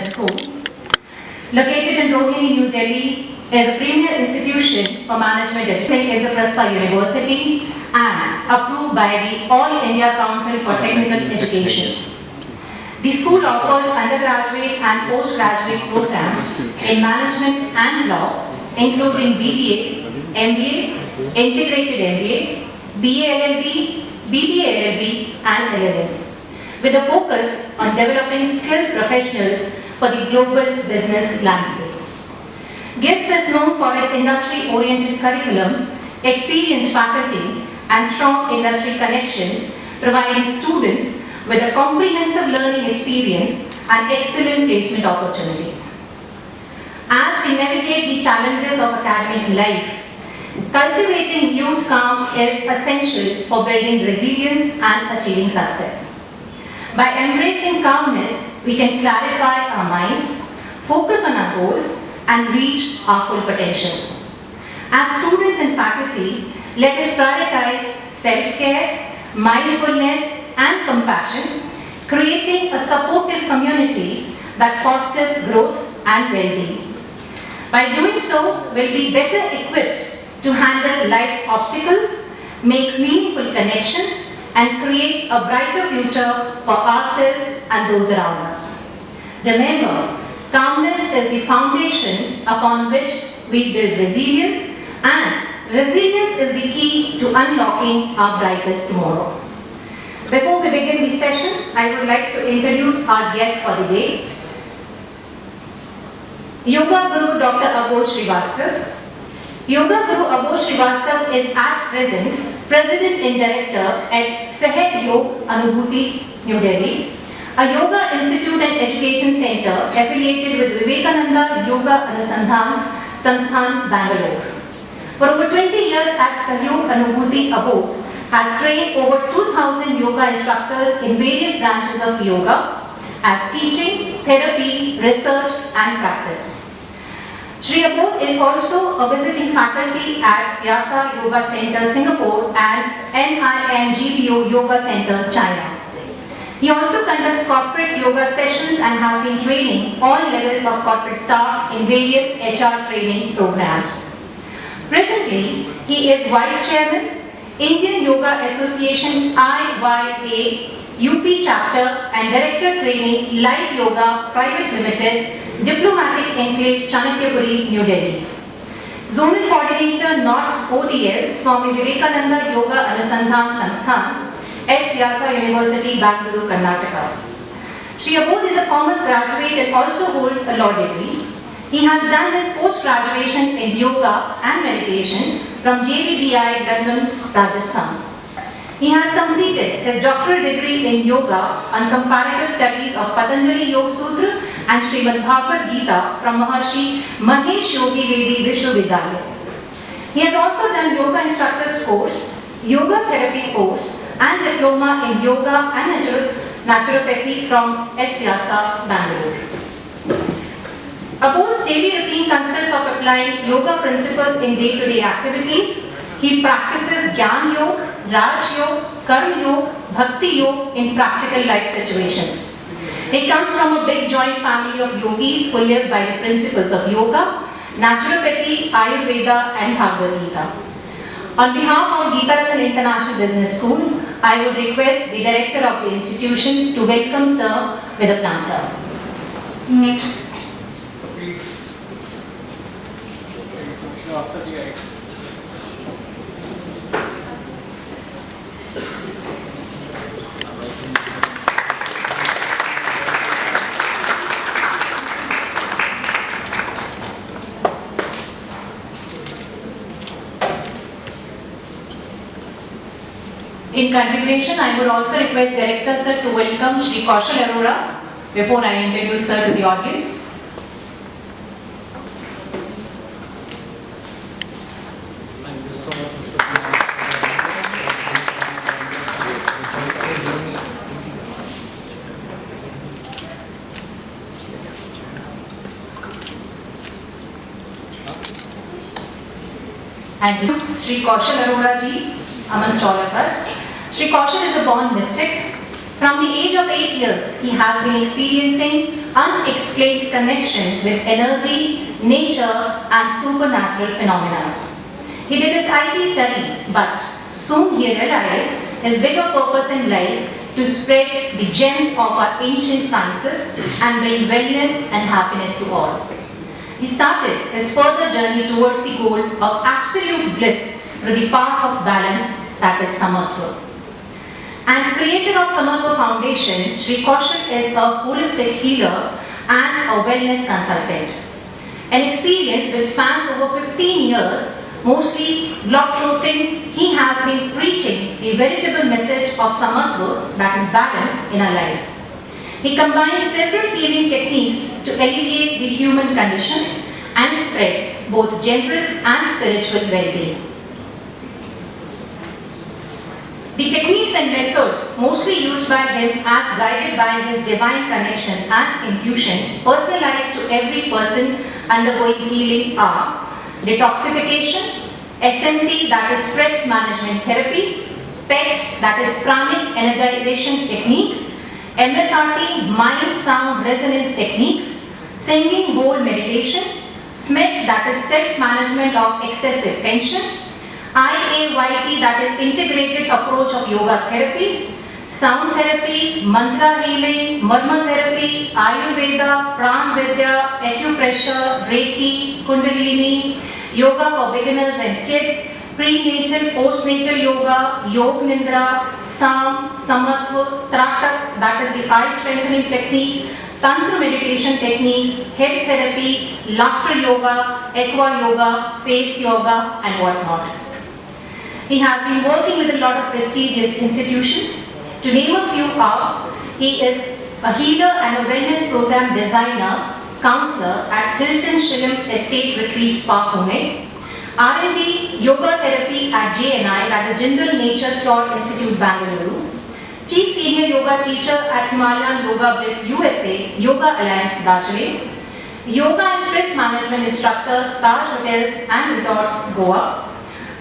School, located in Rohini, New Delhi, is a premier institution for management education in the Praspa University and approved by the All India Council for Technical Education. The school offers undergraduate and postgraduate programs in management and law, including BBA, MBA, Integrated MBA, BA LLB, BBA LLB, and LLM, with a focus on developing skilled professionals for the global business landscape. GIBS is known for its industry-oriented curriculum, experienced faculty, and strong industry connections, providing students with a comprehensive learning experience and excellent placement opportunities. As we navigate the challenges of academic life, cultivating youth calm is essential for building resilience and achieving success. By embracing calmness, we can clarify our minds, focus on our goals, and reach our full potential. As students and faculty, let us prioritize self-care, mindfulness, and compassion, creating a supportive community that fosters growth and well-being. By doing so, we'll be better equipped to handle life's obstacles, make meaningful connections, and create a brighter future for ourselves and those around us. Remember, calmness is the foundation upon which we build resilience, and resilience is the key to unlocking our brightest tomorrow. Before we begin the session, I would like to introduce our guest for the day, Yoga Guru Dr. Abodh Srivastava. Yoga Guru Abodh Srivastava is at present President and Director at Sahyog, Anubhuti, New Delhi, a yoga institute and education center affiliated with Vivekananda Yoga Anusandhan Samsthan, Bangalore. For over 20 years at Sahyog, Anubhuti, Abodh has trained over 2,000 yoga instructors in various branches of yoga as teaching, therapy, research, and practice. Shri Abodh is also a visiting faculty at Vyasa Yoga Center, Singapore and NIMGPO Yoga Center, China. He also conducts corporate yoga sessions and has been training all levels of corporate staff in various HR training programs. Presently, he is Vice Chairman, Indian Yoga Association IYA UP Chapter and Director Training Live Yoga Private Limited, Diplomatic Enclave, Chanakyapuri, New Delhi. Zonal Coordinator North ODL, Swami Vivekananda Yoga Anusandhan Samsthan, S. Vyasa University, Bangalore, Karnataka. Shri Abodh is a commerce graduate and also holds a law degree. He has done his post-graduation in yoga and meditation from JBBI, London, Rajasthan. He has completed his doctoral degree in yoga and comparative studies of Patanjali Yoga Sutra and Srimad Bhagavad Gita from Maharshi Mahesh Yogi Vedi Vishwavidyalaya. He has also done yoga instructor's course, yoga therapy course, and diploma in yoga and naturopathy from S. Vyasa, Bangalore. Abodh's daily routine consists of applying yoga principles in day-to-day activities. He practices Gyan Yoga, Raj Yoga, Karma Yoga, Bhakti Yoga in practical life situations. He comes from a big joint family of yogis who live by the principles of yoga, naturopathy, Ayurveda, and Bhagavad Gita. On behalf of Gita Ratan International Business School, I would request the director of the institution to welcome Sir with a planter. Please. In continuation, I would also request Director Sir to welcome Shri Kaushal before I introduce Sir to the audience. Thank you so much, Mr. Kumar. And Shri Kaushal ji amongst all of us. Shri Kaushal is a born mystic, From the age of 8 years, he has been experiencing unexplained connection with energy, nature, and supernatural phenomena. He did his IP study, but soon he realized his bigger purpose in life to spread the gems of our ancient sciences and bring wellness and happiness to all. He started his further journey towards the goal of absolute bliss through the path of balance, that is Samatva. And creator of Samatva Foundation, Sri Kaushal is a holistic healer and a wellness consultant. An experience which spans over 15 years, mostly globetrotting, he has been preaching the veritable message of Samatva, that is balance, in our lives. He combines several healing techniques to alleviate the human condition and spread both general and spiritual well-being. The techniques and methods mostly used by him as guided by his divine connection and intuition, personalized to every person undergoing healing are detoxification, SMT, that is stress management therapy, PET, that is pranic energization technique, MSRT, mind sound resonance technique, singing bowl meditation, SMIT, that is self-management of excessive tension, IAYT, that is integrated approach of yoga therapy, sound therapy, mantra healing, murma therapy, Ayurveda, Pran Vidya, acupressure, Reiki, Kundalini, yoga for beginners and kids, prenatal, postnatal yoga, Yog Nidra, Sam, Samatva, Tratak, that is the eye strengthening technique, Tantra meditation techniques, head therapy, laughter yoga, aqua yoga, face yoga, and whatnot. He has been working with a lot of prestigious institutions. To name a few are, he is a healer and a wellness program designer, counselor at Hilton Shillam Estate Retreat Spa, Pune, R&D yoga therapy at JNI, that is Jindal Nature Cure Institute, Bangalore, Chief Senior Yoga Teacher at Himalayan Yoga Bliss USA, Yoga Alliance, Darjeeling, Yoga and Stress Management Instructor, Taj Hotels and Resorts, Goa,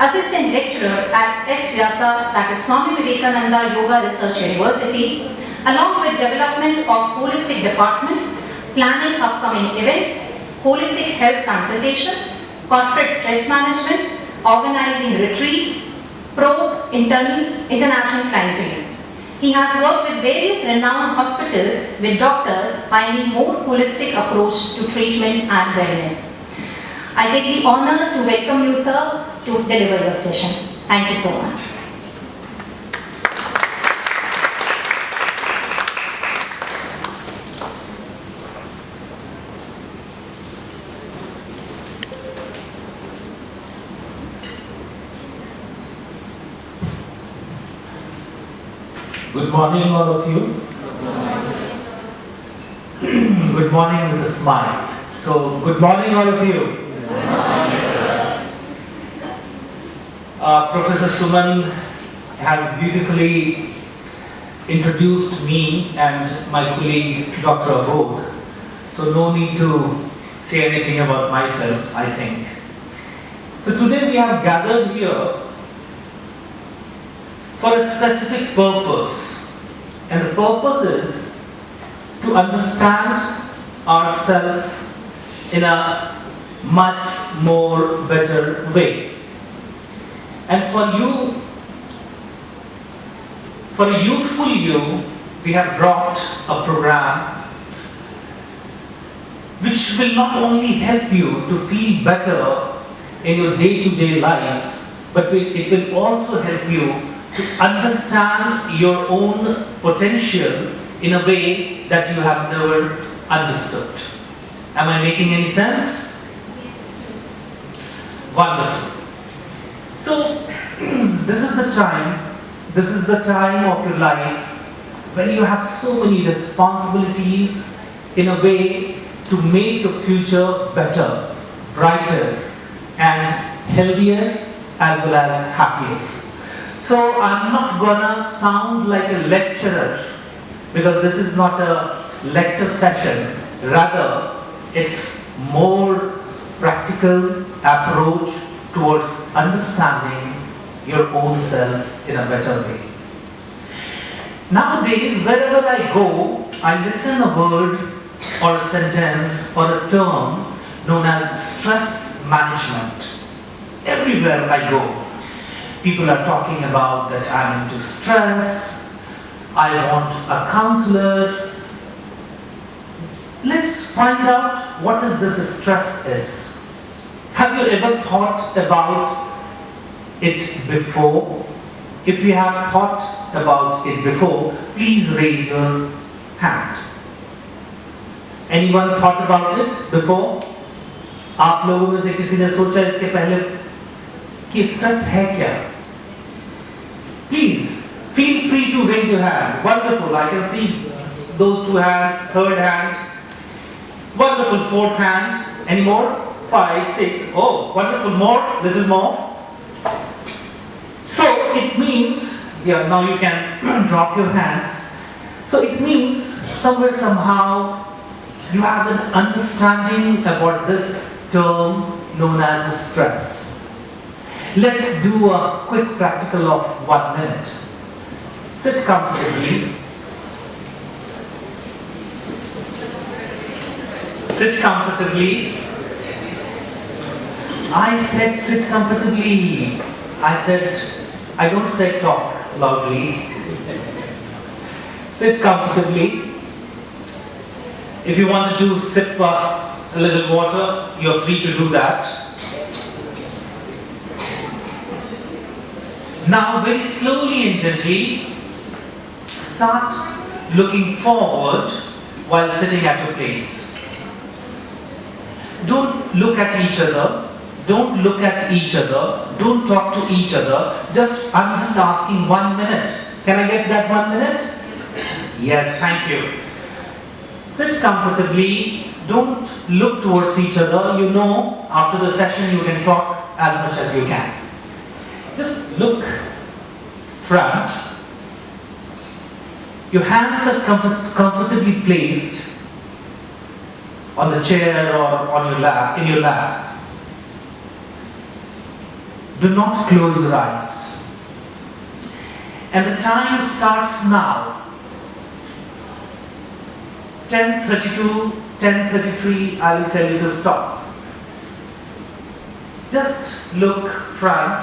Assistant Lecturer at S. Vyasa, that is Swami Vivekananda Yoga Research University, along with development of Holistic Department, planning upcoming events, Holistic Health Consultation, Corporate Stress Management, organizing retreats, probe international clientele. He has worked with various renowned hospitals with doctors finding more holistic approach to treatment and wellness. I take the honor to welcome you, sir, to deliver your session. Thank you so much. Good morning, all of you. Good morning with a smile. So, good morning, all of you. Professor Suman has beautifully introduced me and my colleague Dr. Abodh, so no need to say anything about myself, I think. So today we have gathered here for a specific purpose, and the purpose is to understand ourselves in a much more better way. And for you, for a youthful you, we have brought a program which will not only help you to feel better in your day-to-day life, but it will also help you to understand your own potential in a way that you have never understood. Am I making any sense? Yes. Wonderful. So, this is the time of your life when you have so many responsibilities in a way to make your future better, brighter, and healthier as well as happier. So I'm not gonna sound like a lecturer because this is not a lecture session. Rather, it's more practical approach towards understanding your own self in a better way. Nowadays, wherever I go, I listen a word or a sentence or a term known as stress management. Everywhere I go, people are talking about that I'm into stress, I want a counselor. Let's find out what is this stress is. Have you ever thought about it before? If you have thought about it before, please raise your hand. Anyone thought about it before? आप लोगों में से किसी ने सोचा इसके पहले कि स्ट्रेस है क्या? Please feel free to raise your hand. Wonderful. I can see those two hands. Third hand. Wonderful. Fourth hand. Any more? 5, 6. Oh, wonderful. More. Little more. So it means, yeah, now you can drop your hands. So it means somewhere, somehow, you have an understanding about this term known as stress. Let's do a quick practical of 1 minute. Sit comfortably. Sit comfortably. I said sit comfortably. I don't say talk loudly. Sit comfortably. If you want to sip a little water, you're free to do that. Now, very slowly and gently, start looking forward while sitting at your place. Don't look at each other. Don't look at each other. Don't talk to each other. I'm just asking 1 minute. Can I get that 1 minute? Yes, thank you. Sit comfortably. Don't look towards each other. You know, after the session you can talk as much as you can. Just look front. Your hands are comfortably placed on the chair or on your lap, in your lap. Do not close your eyes. And the time starts now. 10:32, 10:33, I will tell you to stop. Just look front.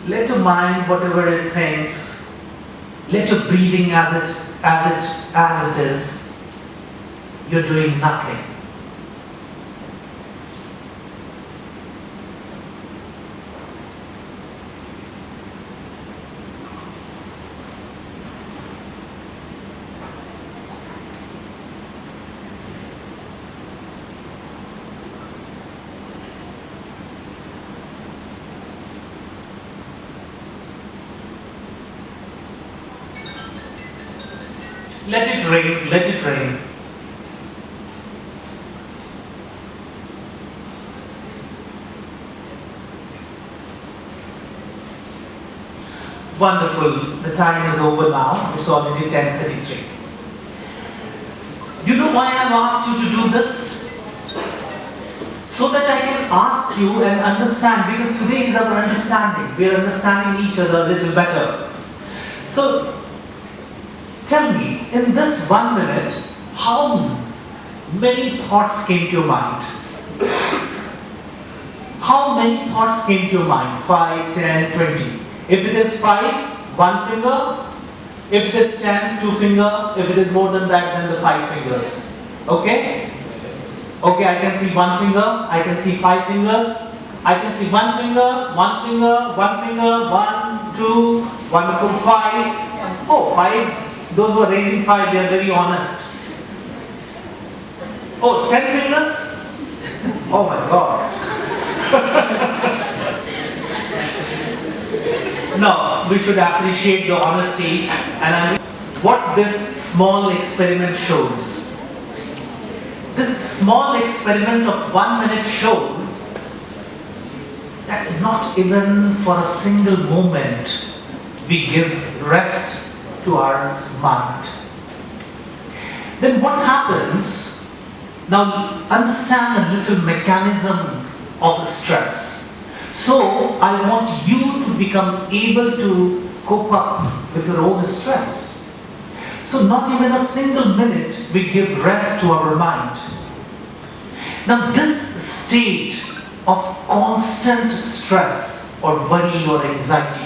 Let your mind, whatever it thinks, let your breathing as it is. You're doing nothing. Let it rain, let it rain. Wonderful. The time is over now. It's already 10:33. Do you know why I've asked you to do this? So that I can ask you and understand, because today is our understanding. We are understanding each other a little better. So, tell me, in this 1 minute, how many thoughts came to your mind? How many thoughts came to your mind? 5, 10, 20. If it is 5, 1 finger. If it is 10, 2 finger. If it is more than that, then the 5 fingers. Okay? Okay, I can see 1 finger. I can see 5 fingers. I can see 1 finger, 1 finger, 1 finger, 1, 2, wonderful, 5. Oh, 5. Those who are raising 5, they are very honest. Oh, 10 fingers? Oh my God. No, we should appreciate the honesty. And what this small experiment shows. This small experiment of 1 minute shows that not even for a single moment we give rest to our mind. Then what happens? Now understand a little mechanism of stress. So I want you to become able to cope up with your own stress. So not even a single minute we give rest to our mind. Now this state of constant stress or worry or anxiety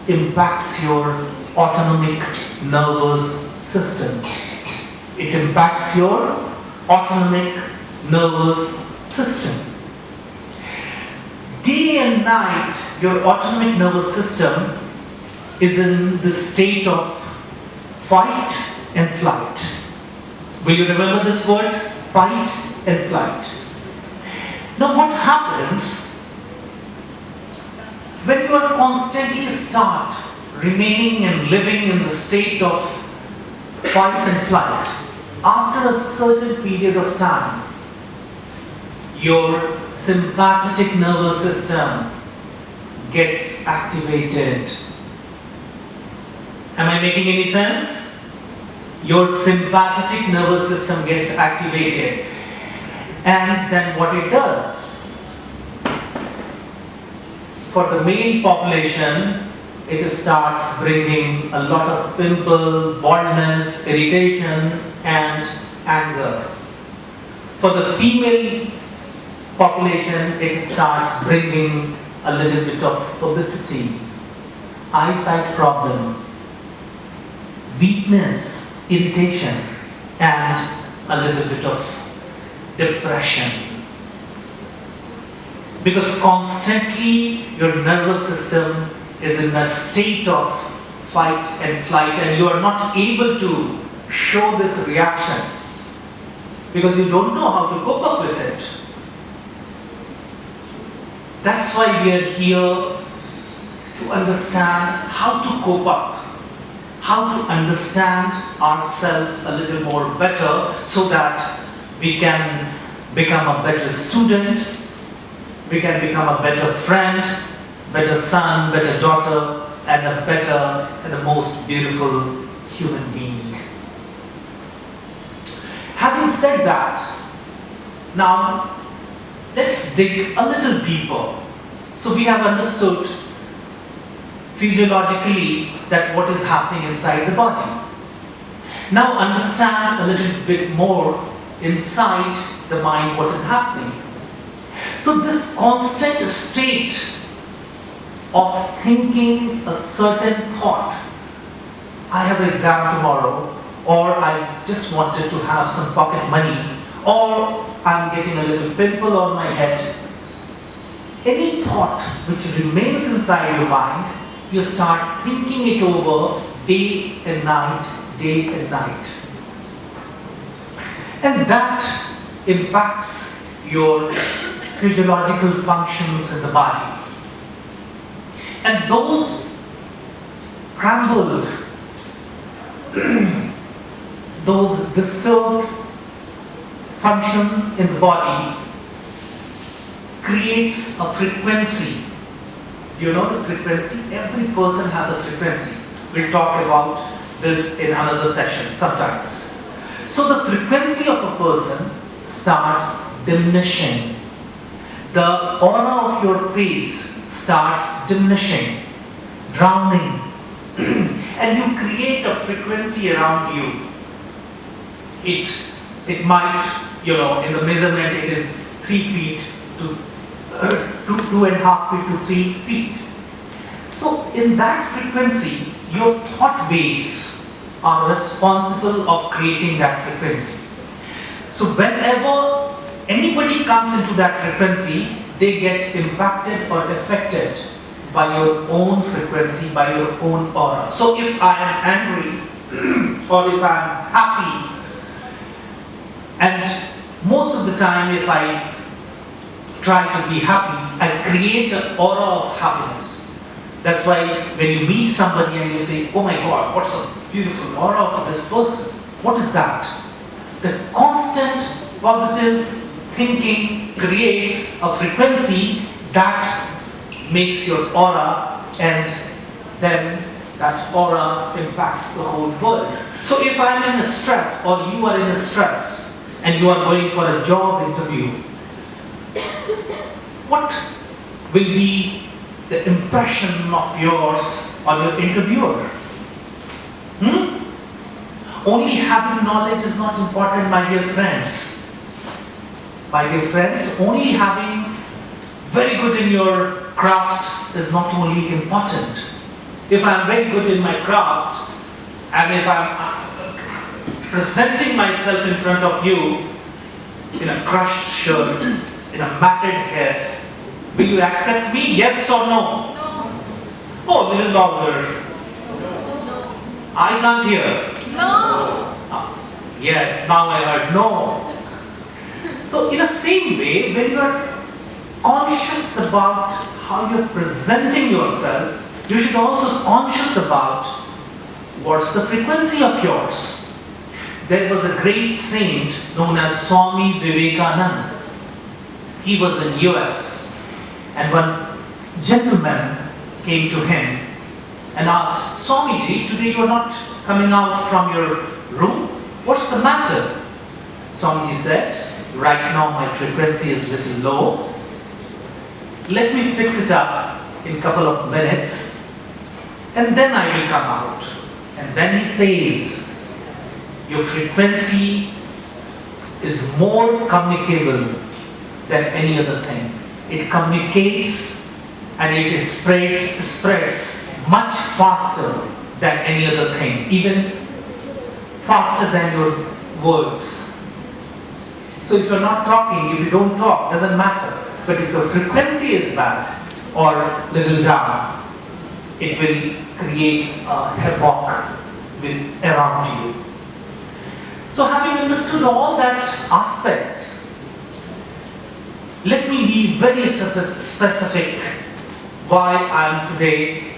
impacts your autonomic nervous system. It impacts your autonomic nervous system. Day and night, your autonomic nervous system is in the state of fight and flight. Will you remember this word? Fight and flight. Now what happens when you are constantly start remaining and living in the state of fight and flight? After a certain period of time, your sympathetic nervous system gets activated. Am I making any sense? Your sympathetic nervous system gets activated. And then what it does? For the male population, it starts bringing a lot of pimple, baldness, irritation, and anger. For the female population, it starts bringing a little bit of obesity, eyesight problem, weakness, irritation, and a little bit of depression. Because constantly your nervous system is in a state of fight and flight, and you are not able to show this reaction because you don't know how to cope up with it. That's why we are here to understand how to cope up, how to understand ourselves a little more better so that we can become a better student, we can become a better friend, better son, better daughter, and a better and the most beautiful human being. Having said that, now let's dig a little deeper. So we have understood physiologically that what is happening inside the body. Now understand a little bit more inside the mind what is happening. So this constant state of thinking a certain thought, I have an exam tomorrow, or I just wanted to have some pocket money, or I'm getting a little pimple on my head. Any thought which remains inside your mind, you start thinking it over day and night, day and night. And that impacts your physiological functions in the body. And those crumbled, those disturbed function in the body creates a frequency. You know the frequency? Every person has a frequency. We'll talk about this in another session sometimes. So the frequency of a person starts diminishing. The aura of your face starts diminishing, drowning, and you create a frequency around you. It might, in the measurement it is 3 feet to 2.5 feet to 3 feet. So in that frequency, your thought waves are responsible of creating that frequency. So whenever anybody comes into that frequency, they get impacted or affected by your own frequency, by your own aura. So if I am angry or if I am happy, and most of the time if I try to be happy, I create an aura of happiness. That's why when you meet somebody and you say, oh my God, what's a beautiful aura of this person? What is that? The constant positive thinking creates a frequency that makes your aura, and then that aura impacts the whole world. So if I'm in a stress, or you are in a stress, and you are going for a job interview, what will be the impression of yours on your interviewer. Only having knowledge is not important, my dear friends. My dear friends, only having very good in your craft is not only important. If I'm very good in my craft, and if I'm presenting myself in front of you in a crushed shirt, in a matted hair, will you accept me? Yes or no? No. Oh, a little longer. No. I can't hear. No. Yes, now I heard no. So in the same way, when you are conscious about how you're presenting yourself, you should also be conscious about what's the frequency of yours. There was a great saint known as Swami Vivekananda. He was in US, and one gentleman came to him and asked, Swamiji, today you are not coming out from your room. What's the matter? Swamiji said, right now my frequency is a little low. Let me fix it up in a couple of minutes, and then I will come out. And then he says, your frequency is more communicable than any other thing. It communicates and it spreads much faster than any other thing, even faster than your words. So if you're not talking, if you don't talk, doesn't matter. But if your frequency is bad or little down, it will create a havoc around you. So having understood all that aspects, let me be very specific why I am today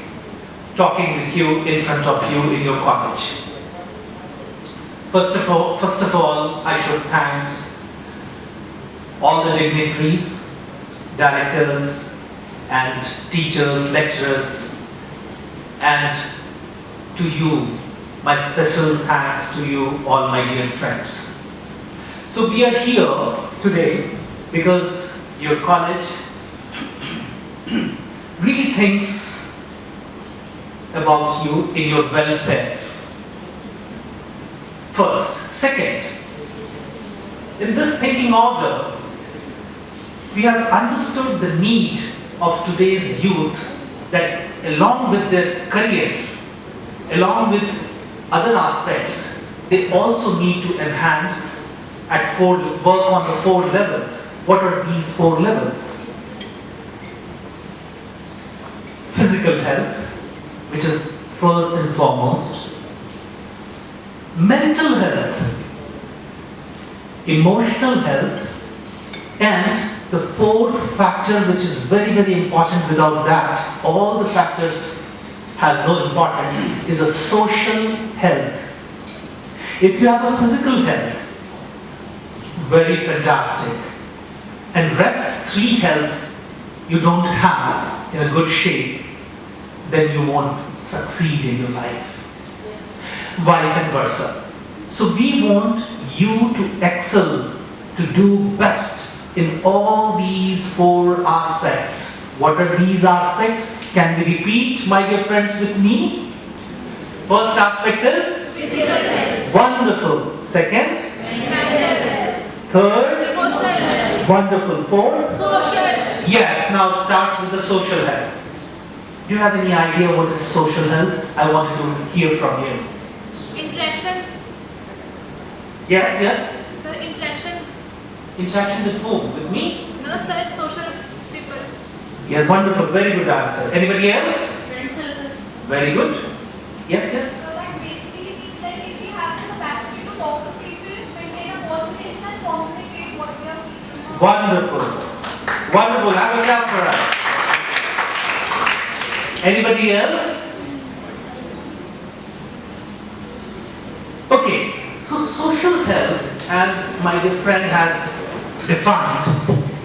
talking with you in front of you in your college. First of all, I should thank all the dignitaries, directors, and teachers, lecturers, and to you, my special thanks to you, all my dear friends. So we are here today because your college really thinks about you in your welfare. First. Second, in this thinking order, we have understood the need of today's youth that along with their career, along with other aspects, they also need to enhance work on the 4 levels. What are these 4 levels? Physical health, which is first and foremost. Mental health, emotional health, and the 4th factor, which is very, very important. Without that, all the factors has no importance, is a social health. If you have a physical health, very fantastic, and rest 3 health you don't have in a good shape, then you won't succeed in your life. Vice versa. So we want you to excel, to do best in all these 4 aspects. What are these aspects? Can we repeat, my dear friends, with me? First aspect is Physical health. Wonderful. Second? Mental health. Third? Emotional health. Wonderful. Fourth? Social. Yes, now starts with the social health. Do you have any idea what is social health? I wanted to hear from you. Interaction. Yes, yes. The interaction. Interaction with whom? With me? No, sir. Social people. Yeah, wonderful. Very good answer. Anybody else? Friends. Very good. Yes, yes. So that basically means that if we have the capacity to talk to people, maintain a conversation and communicate what we are feeling. Wonderful. Wonderful. Have a clap for us. Anybody else? Okay. So social health, as my dear friend has defined,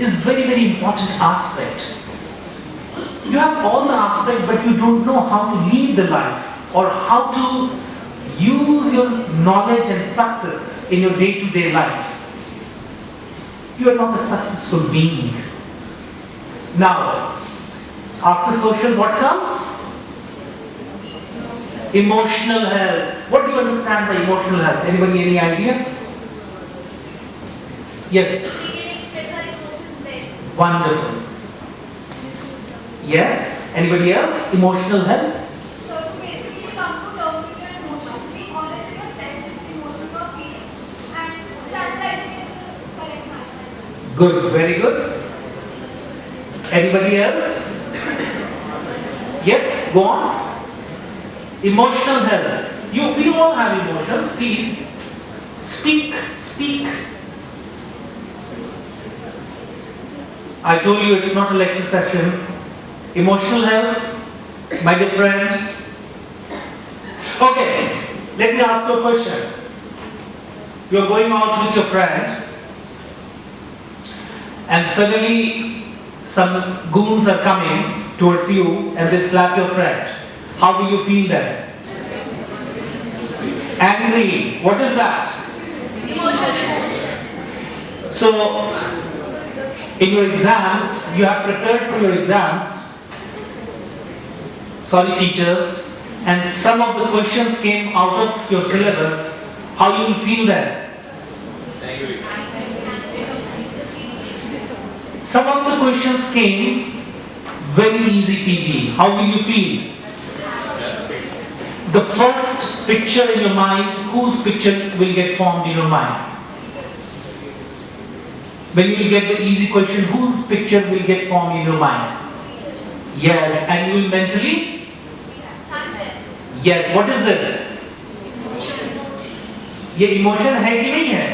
is very, very important aspect. You have all the aspects, but you don't know how to lead the life or how to use your knowledge and success in your day-to-day life. You are not a successful being. Now, after social, what comes? Emotional health. What do you understand by emotional health? Anybody any idea? Yes. We can express our emotions well. Wonderful. Yes. Anybody else? Emotional health? So to basically come to terms with your emotions, be honest with yourself which emotions you are feeling and channelizing it in the correct manner. Good. Very good. Anybody else? Yes. Go on. Emotional health. We all have emotions. Please speak. Speak. I told you it's not a lecture session. Emotional health, my dear friend. Okay, let me ask you a question. You're going out with your friend and suddenly some goons are coming towards you and they slap your friend. How do you feel then? Angry. What is that? Emotion. So, in your exams, you have prepared for your exams. Sorry teachers. And some of the questions came out of your syllabus. How you will feel then? Some of the questions came very easy peasy. How will you feel? The first picture in your mind, whose picture will get formed in your mind? When you will get the easy question, whose picture will get formed in your mind? Yes, and you will mentally? Yes, what is this? ये emotion है कि नहीं है?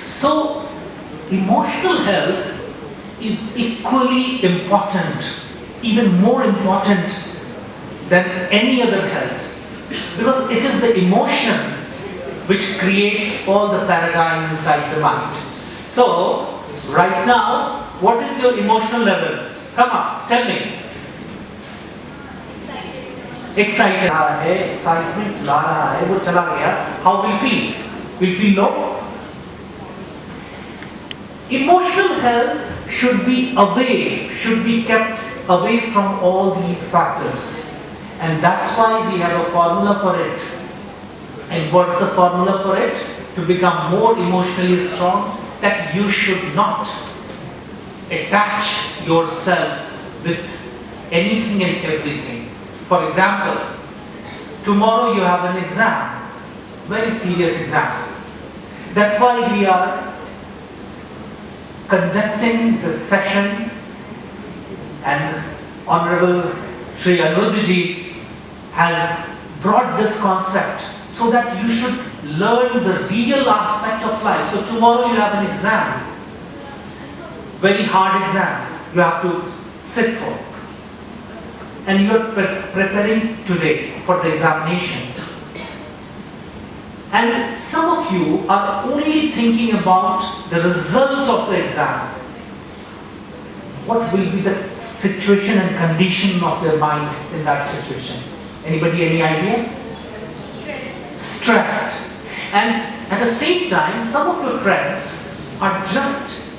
So, emotional health is equally important, even more important than any other health, because it is the emotion which creates all the paradigm inside the mind. So, right now, what is your emotional level? Come on, tell me. Excited. Excitement ला रहा है, वो चला गया. How we feel? We feel low. Emotional health should be away, should be kept away from all these factors. And that's why we have a formula for it. And what's the formula for it? To become more emotionally strong, that you should not attach yourself with anything and everything. For example, tomorrow you have an exam, very serious exam. That's why we are conducting this session, and Honorable Sri Anubhuti has brought this concept so that you should learn the real aspect of life. So tomorrow you have an exam, very hard exam you have to sit for, and you are preparing today for the examination. And some of you are only thinking about the result of the exam. What will be the situation and condition of their mind in that situation? Anybody, any idea? Stressed. And at the same time, some of your friends are just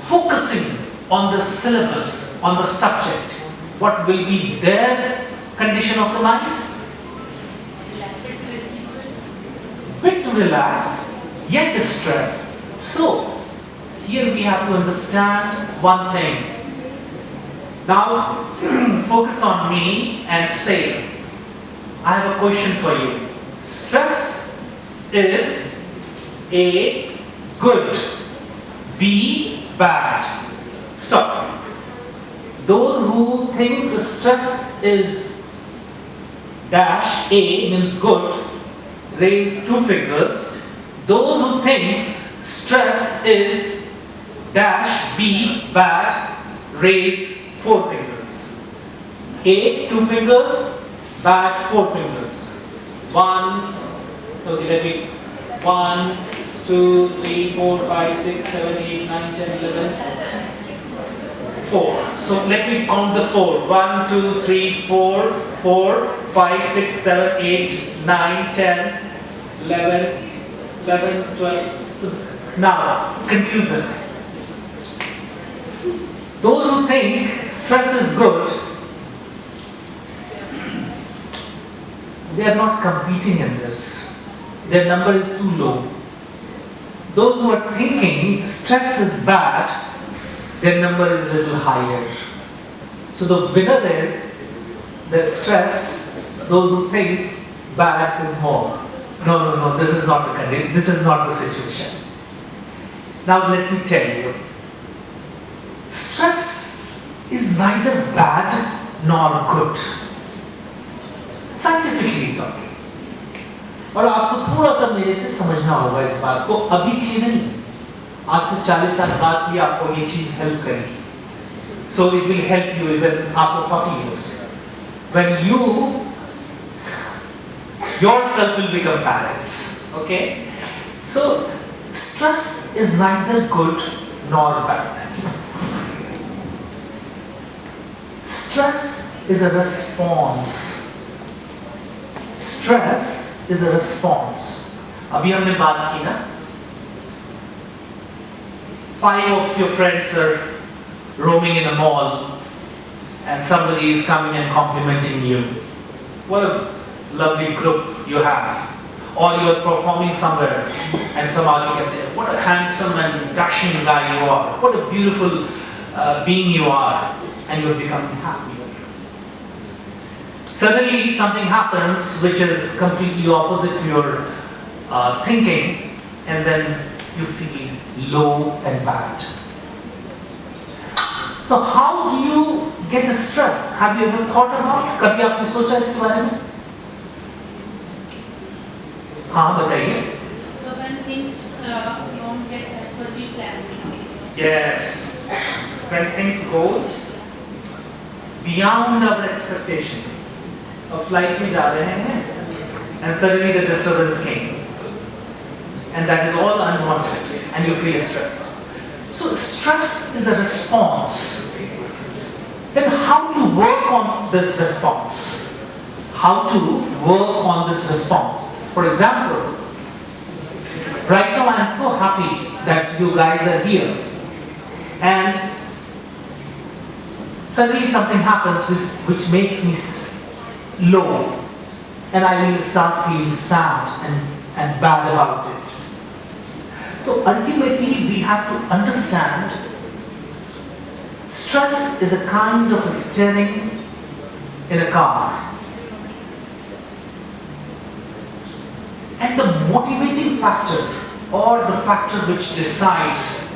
focusing on the syllabus, on the subject. What will be their condition of the mind? Bit relaxed, yet stressed. So, here we have to understand one thing. Now, focus on me and say, I have a question for you. Stress is A, good, B, bad. Stop. Those who think stress is dash A means good, raise 2 fingers. Those who think stress is dash B, bad, raise 4 fingers. A, 2 fingers, bad, 4 fingers. 1, okay, let me, 1, 2, 3, 4, 5, 6, 7, 8, 9, 10, 11, 4. So let me count the 4. 1, 2, 3, 4, 4, 5, 6, 7, 8, 9, 10, 11, 11, 12. So now, confusion. Those who think stress is good, they are not competing in this. Their number is too low. Those who are thinking stress is bad, their number is a little higher. So the winner is the stress. Those who think bad is more. No, this is not the condition. This is not the situation. Now let me tell you, stress is neither bad nor good. Scientifically talking. और आपको थोड़ा सा मेरे से समझना होगा इस बात को, अभी के लिए नहीं, आज से 40 साल बाद भी आपको ये चीज हेल्प करेगी. So it will help you even after 40 years. When you yourself will become parents. Okay? So stress is neither good nor bad. Stress is a response. Stress is a response. अभी हमने बात की ना, 5 of your friends are roaming in a mall and somebody is coming and complimenting you. What a lovely group you have. Or you are performing somewhere and some argue कहते हैं, what a handsome and dashing guy you are. What a beautiful being you are. And you are becoming happier. Suddenly something happens which is completely opposite to your thinking, and then you feel low and bad. So how do you get a stress? Have you ever thought about? कभी आपने सोचा इसके बारे में? हाँ बताइए. So when things don't get as per we plan. Yes. When things goes beyond our expectation. A flight में जा रहे हैं and suddenly the disturbance came. And that is all unwanted and you feel stressed. So stress is a response. Then how to work on this response? How to work on this response? For example, right now I am so happy that you guys are here. And suddenly something happens which makes me low. And I will start feeling sad and bad about it. So ultimately we have to understand stress is a kind of a steering in a car. And the motivating factor or the factor which decides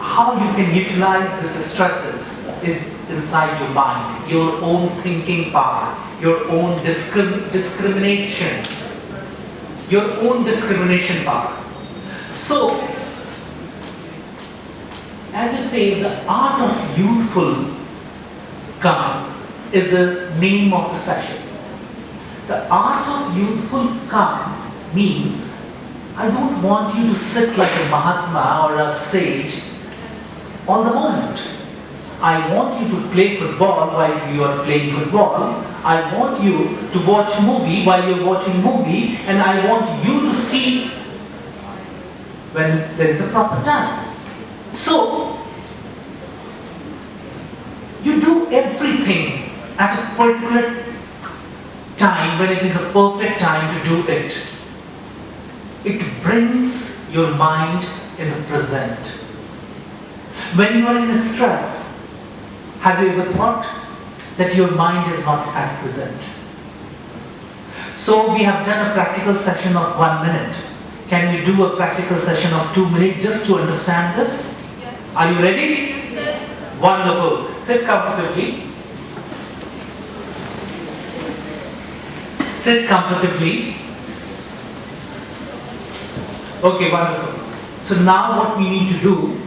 how you can utilize these stresses is inside your mind, your own thinking power, your own discrimination power. So, as you say, the art of youthful calm is the name of the session. The art of youthful calm means I don't want you to sit like a Mahatma or a sage all the moment. I want you to play football while you are playing football. I want you to watch movie while you're watching movie, and I want you to see when there is a proper time. So, you do everything at a particular time when it is a perfect time to do it. It brings your mind in the present. When you are in stress, have you ever thought that your mind is not at present? So we have done a practical session of 1 minute. Can we do a practical session of 2 minutes just to understand this? Yes. Are you ready? Yes, sir. Wonderful. Sit comfortably. Sit comfortably. Okay, wonderful. So now what we need to do,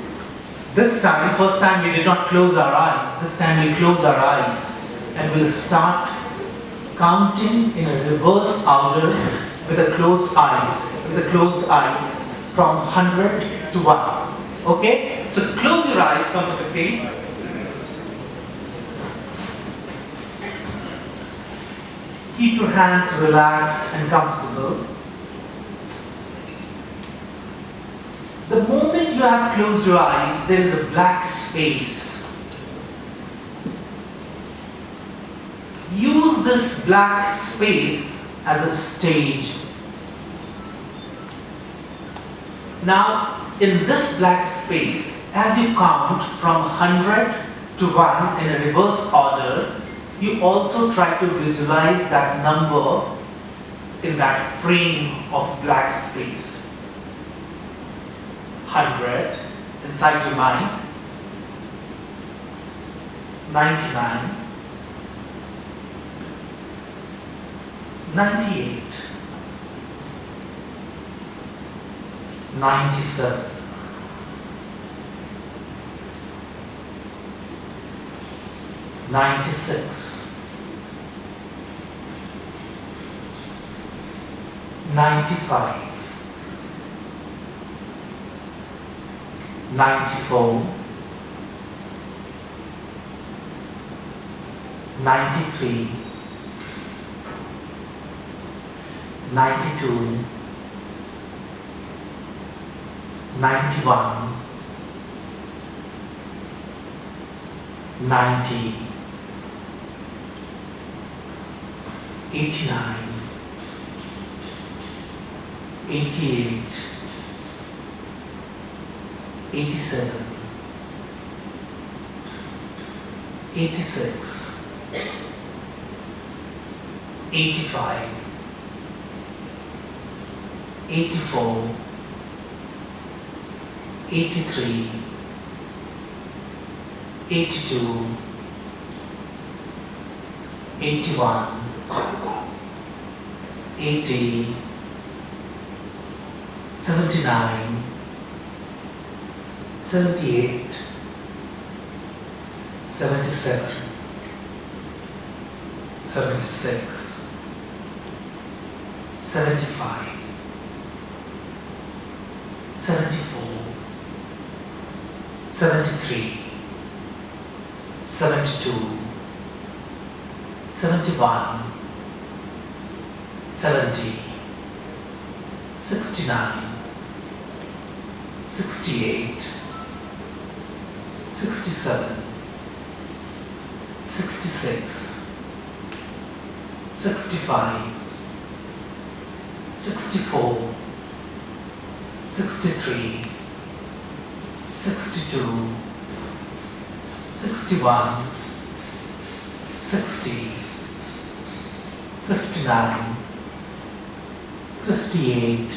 this time, first time we did not close our eyes. This time we close our eyes and we'll start counting in a reverse order with the closed eyes. With the closed eyes from 100 to 1. Okay? So close your eyes comfortably. Keep your hands relaxed and comfortable. The moment you have closed your eyes, there is a black space. use this black space as a stage. Now, in this black space, as you count from 100 to 1 in a reverse order, you also try to visualize that number in that frame of black space. 100 inside your mind, 99, 98, 97, 96, 95, 94, 93, 92, 91, 90, 89, 88, 87, 86, 85, 84, 83, 82, 81, 80, 79, 78, 77, 76, 75, 74, 73, 72, 71, 70, 69, 68, 67, 66, 65, 64, 63, 62, 61, 60, 59, 58,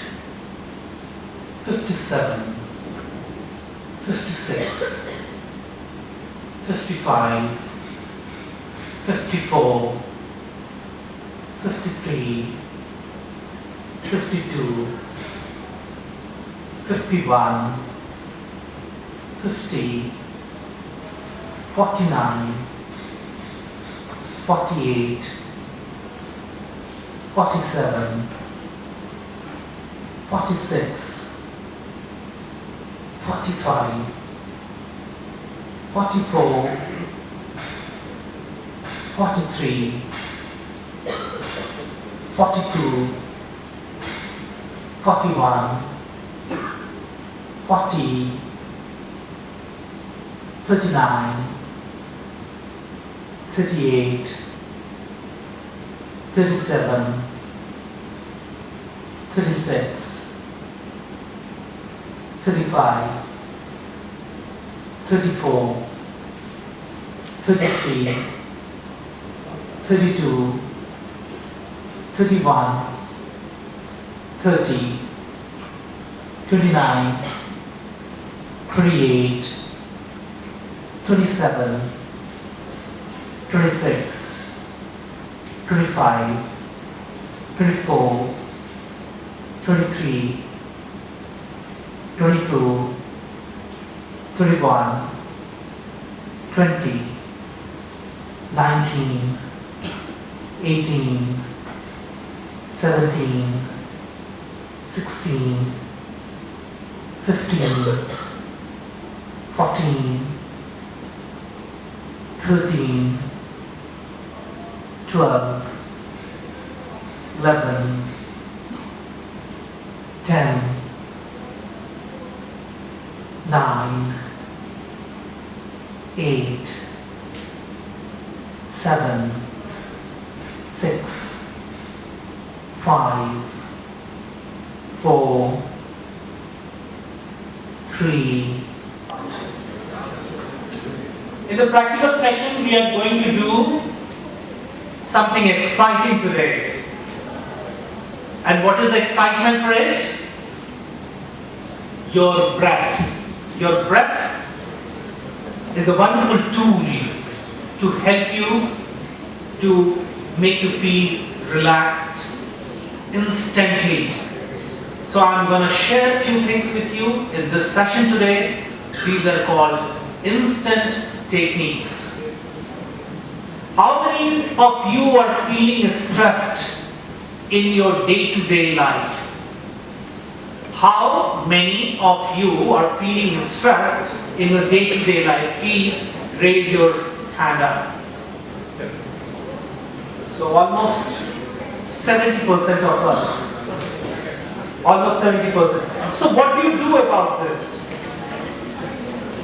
57, 56, 55, 54, 53, 52, 51, 50, 49, 48, 47, 46, 45, 44, 43, 42, 41, 40, 39, 38, 37, 36, 35, 34, 33, 32, 31, 30, 29, 28, 27, 26, 25, 24, 23, 22, 21, 20, 19, 18, 17, 16, 15, 14, 13, 12, 11, 10, 9, 8, 7, 6, 5, 4, 3. In the practical session, we are going to do something exciting today. And what is the excitement for it? Your breath. Your breath is a wonderful tool to help you, to make you feel relaxed instantly. So I'm going to share a few things with you in this session today. These are called instant techniques. How many of you are feeling stressed in your day-to-day life? How many of you are feeling stressed in your day-to-day life? Please raise your hand up. So almost 70% of us. Almost 70%. So what do you do about this?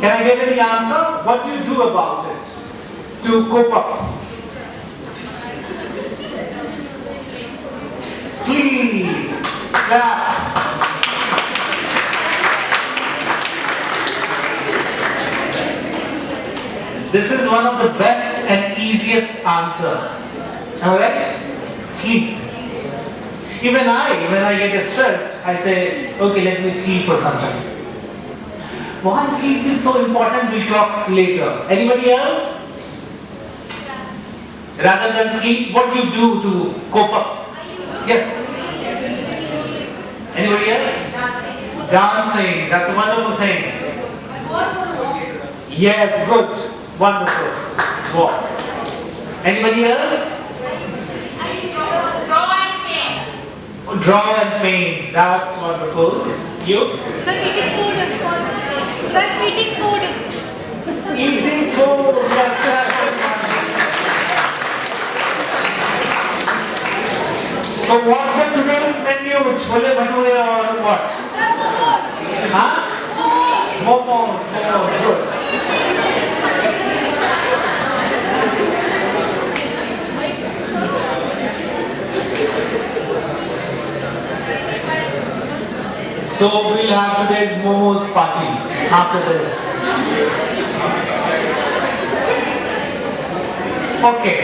Can I get any answer? What do you do about it to cope up? Sleep. Yeah. This is one of the best and easiest answer. Alright? Sleep. Even when I get stressed, I say, okay, let me sleep for some time. Why sleep is so important, we'll talk later. Anybody else? Rather than sleep, what do you do to cope up? Yes. Anybody else? Dancing. That's a wonderful thing. Yes, good. Wonderful. Walk. Anybody else? Draw and paint. That's wonderful. You? Sir, eating food. Sir, eating food. Eating food. Yes, sir. So what's the today's menu? Chole bhature or what? Sir, momos. Huh? Momos. Momos. Good. So we'll have today's momos party after this. Okay.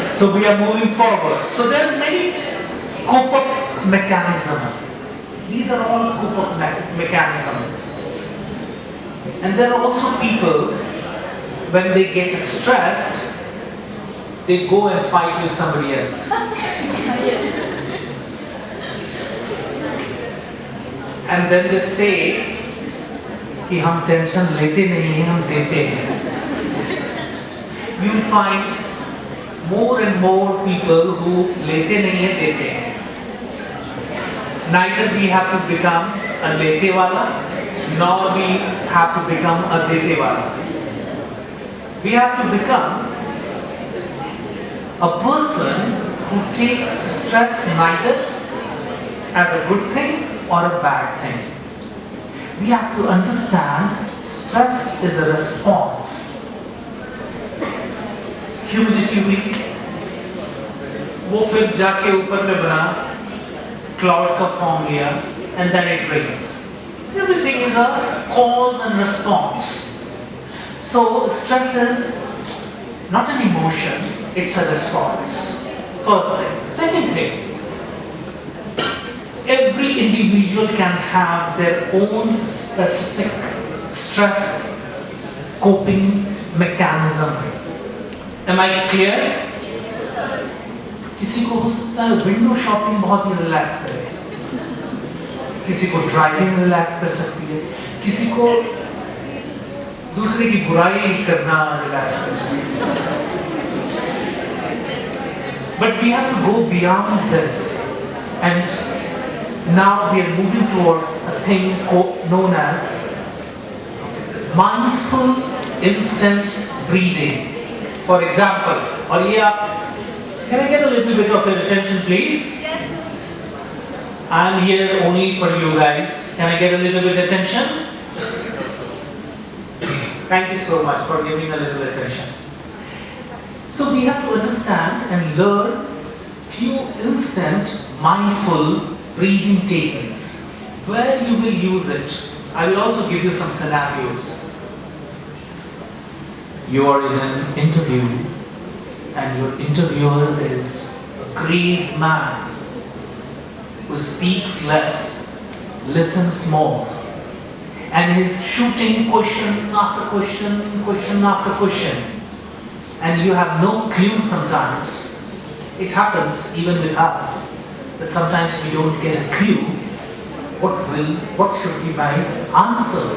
So we are moving forward. So there are many cope-up mechanisms. These are all cope-up mechanisms. And there are also people, when they get stressed, they go and fight with somebody else. And then they say कि हम tension लेते नहीं हैं, हम देते हैं. You will find more and more people who लेते नहीं हैं, देते हैं. Neither we have to become a लेते वाला, nor we have to become a देते वाला. We have to become a person who takes stress neither as a good thing or a bad thing. We have to understand stress is a response. Humidity हुई, वो फिर जाके ऊपर में बना, cloud का form लिया, and then it rains. Everything is a cause and response. So stress is not an emotion, it's a response. First thing. Second thing, every individual can have their own specific stress coping mechanism. Am I clear? किसी को हो सकता है window shopping बहुत ही relax करे, किसी को driving relax कर सकती है, किसी को दूसरे की बुराई करना रिलैक्स कर सकती है. But we have to go beyond this, and now we are moving towards a thing known as mindful instant breathing. For example, और ये आप, can I get a little bit of your attention, please? Yes, sir. I'm here only for you guys. Can I get a little bit attention? Thank you so much for giving a little attention. So we have to understand and learn instant mindful breathing techniques. Where you will use it, I will also give you some scenarios. You are in an interview and your interviewer is a grave man who speaks less, listens more, and he's shooting question after question, question after question, and you have no clue sometimes. It happens even with us that sometimes we don't get a clue what should be my answer.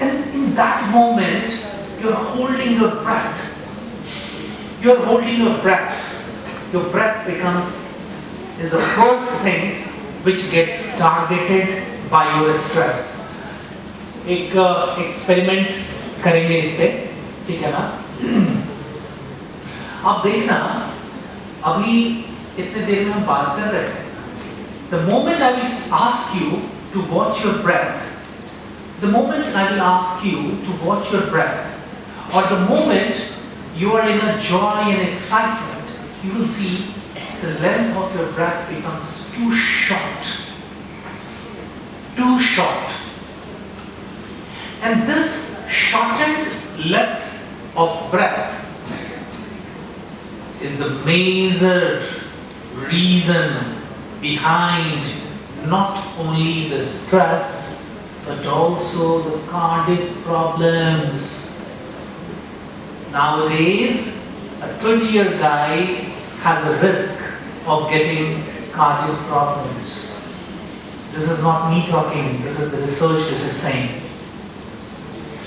And in that moment, you're holding your breath. You're holding your breath. Your breath is the first thing which gets targeted by your stress. एक experiment करेंगे इस पे, ठीक है ना? अब देखना, अभी इतने देर में हम बात कर रहे हैं. The moment I will ask you to watch your breath, the moment I will ask you to watch your breath, or the moment you are in a joy and excitement, you will see the length of your breath becomes too short. Too short. And this shortened length of breath is the major reason behind not only the stress but also the cardiac problems. Nowadays, a 20-year guy has a risk of getting cardiac problems. This is not me talking, this is the research this is saying.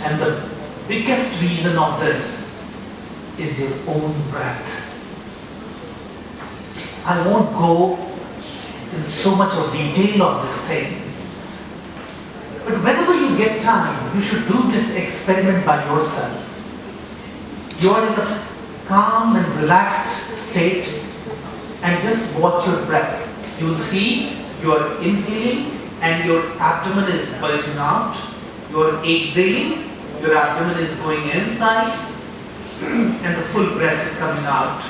And the biggest reason of this is your own breath. I won't go in so much of detail of this thing. But whenever you get time, you should do this experiment by yourself. You are in a calm and relaxed state and just watch your breath. You will see you are inhaling and your abdomen is bulging out. You are exhaling, your abdomen is going inside and the full breath is coming out.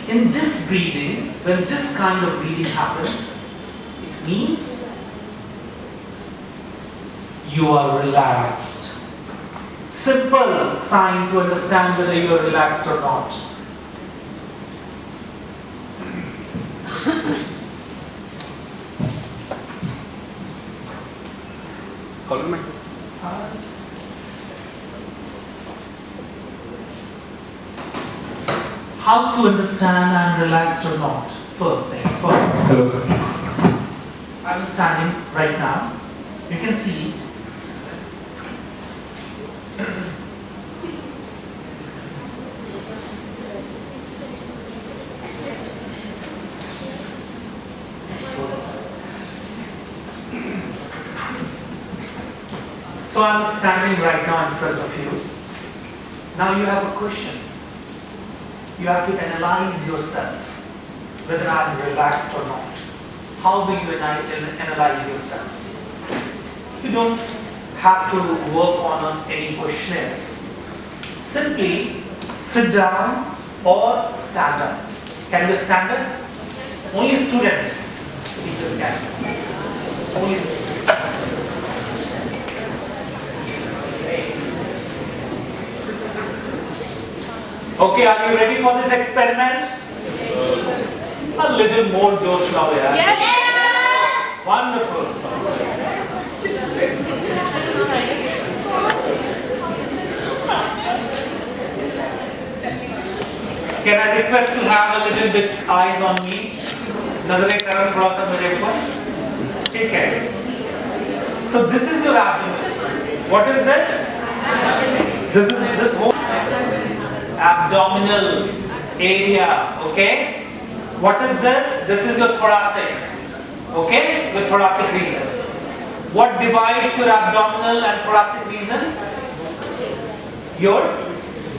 In this breathing, when this kind of breathing happens, it means you are relaxed. Simple sign to understand whether you are relaxed or not. How to understand I am relaxed or not? First thing. Hello. I am standing right now. You can see. So I am standing right now in front of you. Now you have a question. You have to analyze yourself, whether I am relaxed or not. How do you analyze yourself? You don't have to work on any questionnaire. Simply sit down or stand up. Can you stand up? Only students, teachers can. Only students. Okay, are you ready for this experiment? A little more Josh now, yeah? Yes. Wonderful. Can I request to have a little bit eyes on me? नजरें करम थोड़ा सा मेरे ऊपर. ठीक है. So this is your abdomen. What is this? This is this whole abdominal area. Okay. What is this? This is your thoracic. Okay, your thoracic region. What divides your abdominal and thoracic region? Your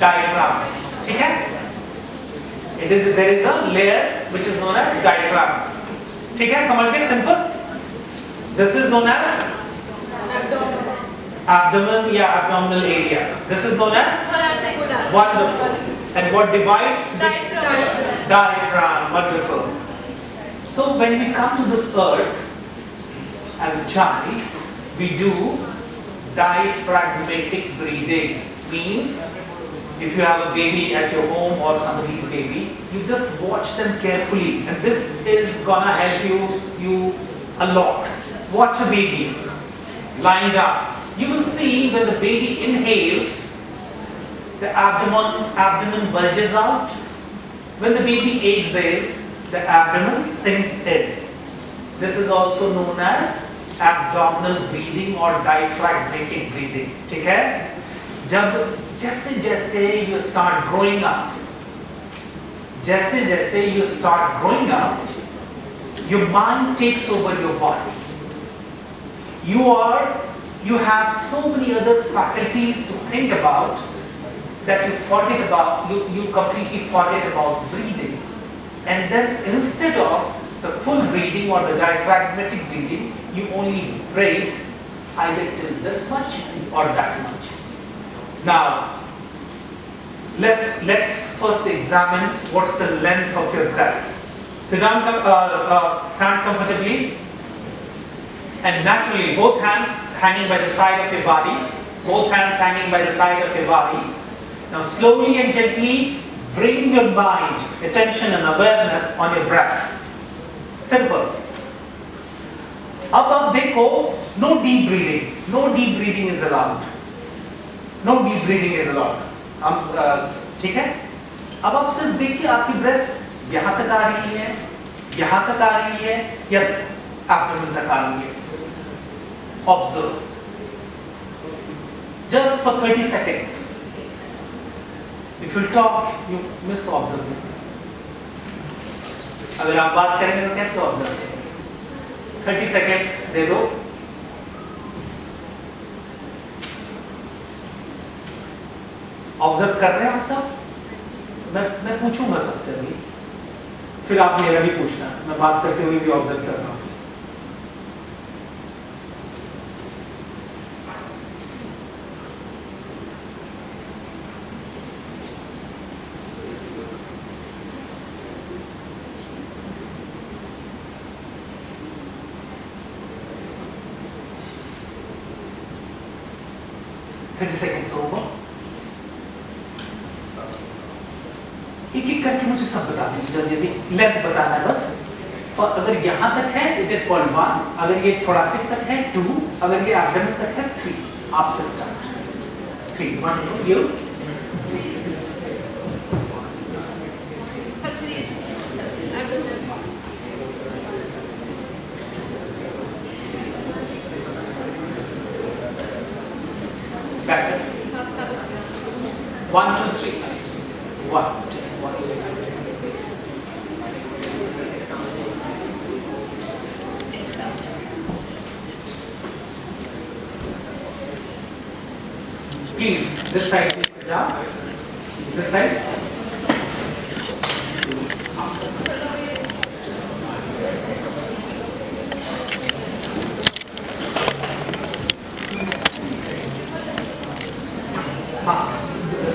diaphragm. Okay? There is a layer which is known as diaphragm. Okay, समझ गए? Simple. This is known as abdomen या abdominal area. This is known as Thoracic. wonderful. And what divides? Diaphragm. Diaphragm. Wonderful. So when we come to this earth as a child, we do diaphragmatic breathing. Means if you have a baby at your home or somebody's baby, you just watch them carefully, and this is gonna help you a lot. Watch a baby lying down. You will see when the baby inhales, the abdomen bulges out. When the baby exhales, the abdomen sinks in. This is also known as abdominal breathing or diaphragmatic breathing. ठीक है? जब जैसे you start growing up, your mind takes over your body. You have so many other faculties to think about that you completely forget about breathing. And then instead of the full breathing or the diaphragmatic breathing, you only breathe either till this much or that much. Now, let's first examine what's the length of your breath. Sit down, stand comfortably, and naturally both hands hanging by the side of your body. Both hands hanging by the side of your body. Now slowly and gently bring your mind, attention and awareness on your breath. Simple. अब देखो, no deep breathing. No deep breathing is allowed. No deep breathing is allowed. ठीक है? अब आप सिर्फ देखिए आपकी breath यहाँ तक आ रही है, यहाँ तक आ रही है, या एब्डोमेन तक आ रही है. Observe. Just for 30 seconds. If you talk, you miss observing. अगर आप बात करेंगे तो कैसे ऑब्जर्व करेंगे? 30 सेकेंड्स दे दो. ऑब्जर्व कर रहे हैं आप सब? मैं पूछूंगा सबसे अभी, फिर आप मेरा भी पूछना. मैं बात करते हुए भी ऑब्जर्व कर रहा हूँ. सेकेंड्स होगा. एक एक करके मुझे सब बता दीजिए जल्दी. लेंथ बताना है बस. अगर यहाँ तक है इट इज कॉल्ड 1, अगर ये थोरासिक तक है 2, अगर ये एब्डोमेन तक है 3. आपसे start. 3. 1 2 you. Back side. 1 2 3. 1 Please, this side, please sit down. This side.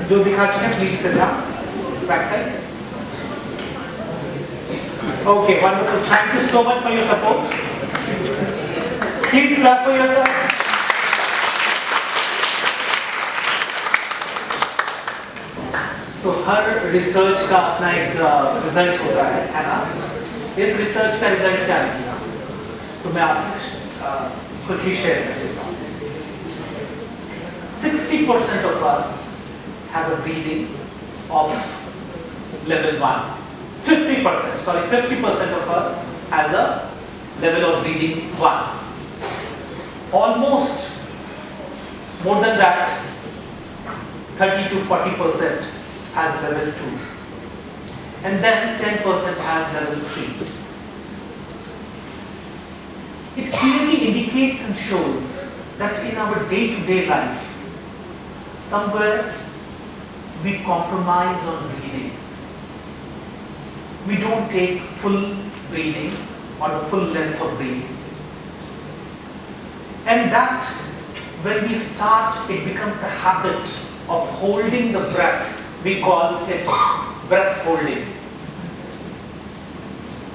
जो दिखा चुके हैं, please sit down. Back side. Okay, wonderful. Thank you so much for your support. Please clap for yourself. So her research का अपना एक result होता है ना? इस रिसर्च का रिजल्ट क्या निकला? तो मैं आपसे quickly शेयर कर देता हूँ. 60% of us has a breathing of level 1. 50% of us has a level of breathing 1. Almost more than that, 30 to 40% has level 2. And then 10% has level 3. It clearly indicates and shows that in our day-to-day life, somewhere we compromise on breathing. We don't take full breathing or the full length of breathing. And that, when we start, it becomes a habit of holding the breath we call it breath holding.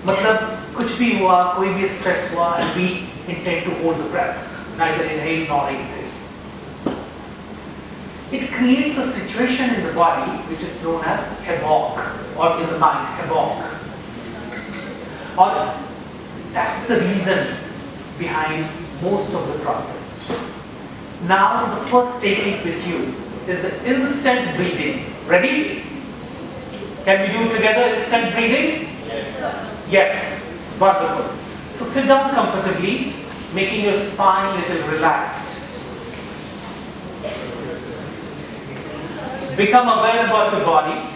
मतलब कुछ भी हुआ, कोई भी stress हुआ, and we intend to hold the breath, neither inhale nor exhale. It creates a situation in the body which is known as havoc, or in the mind, havoc. Or that's the reason behind most of the problems. Now the first technique with you is the instant breathing. Ready? Can we do together instant breathing? Yes, sir. Yes. Wonderful. So sit down comfortably, making your spine a little relaxed. Become aware about your body.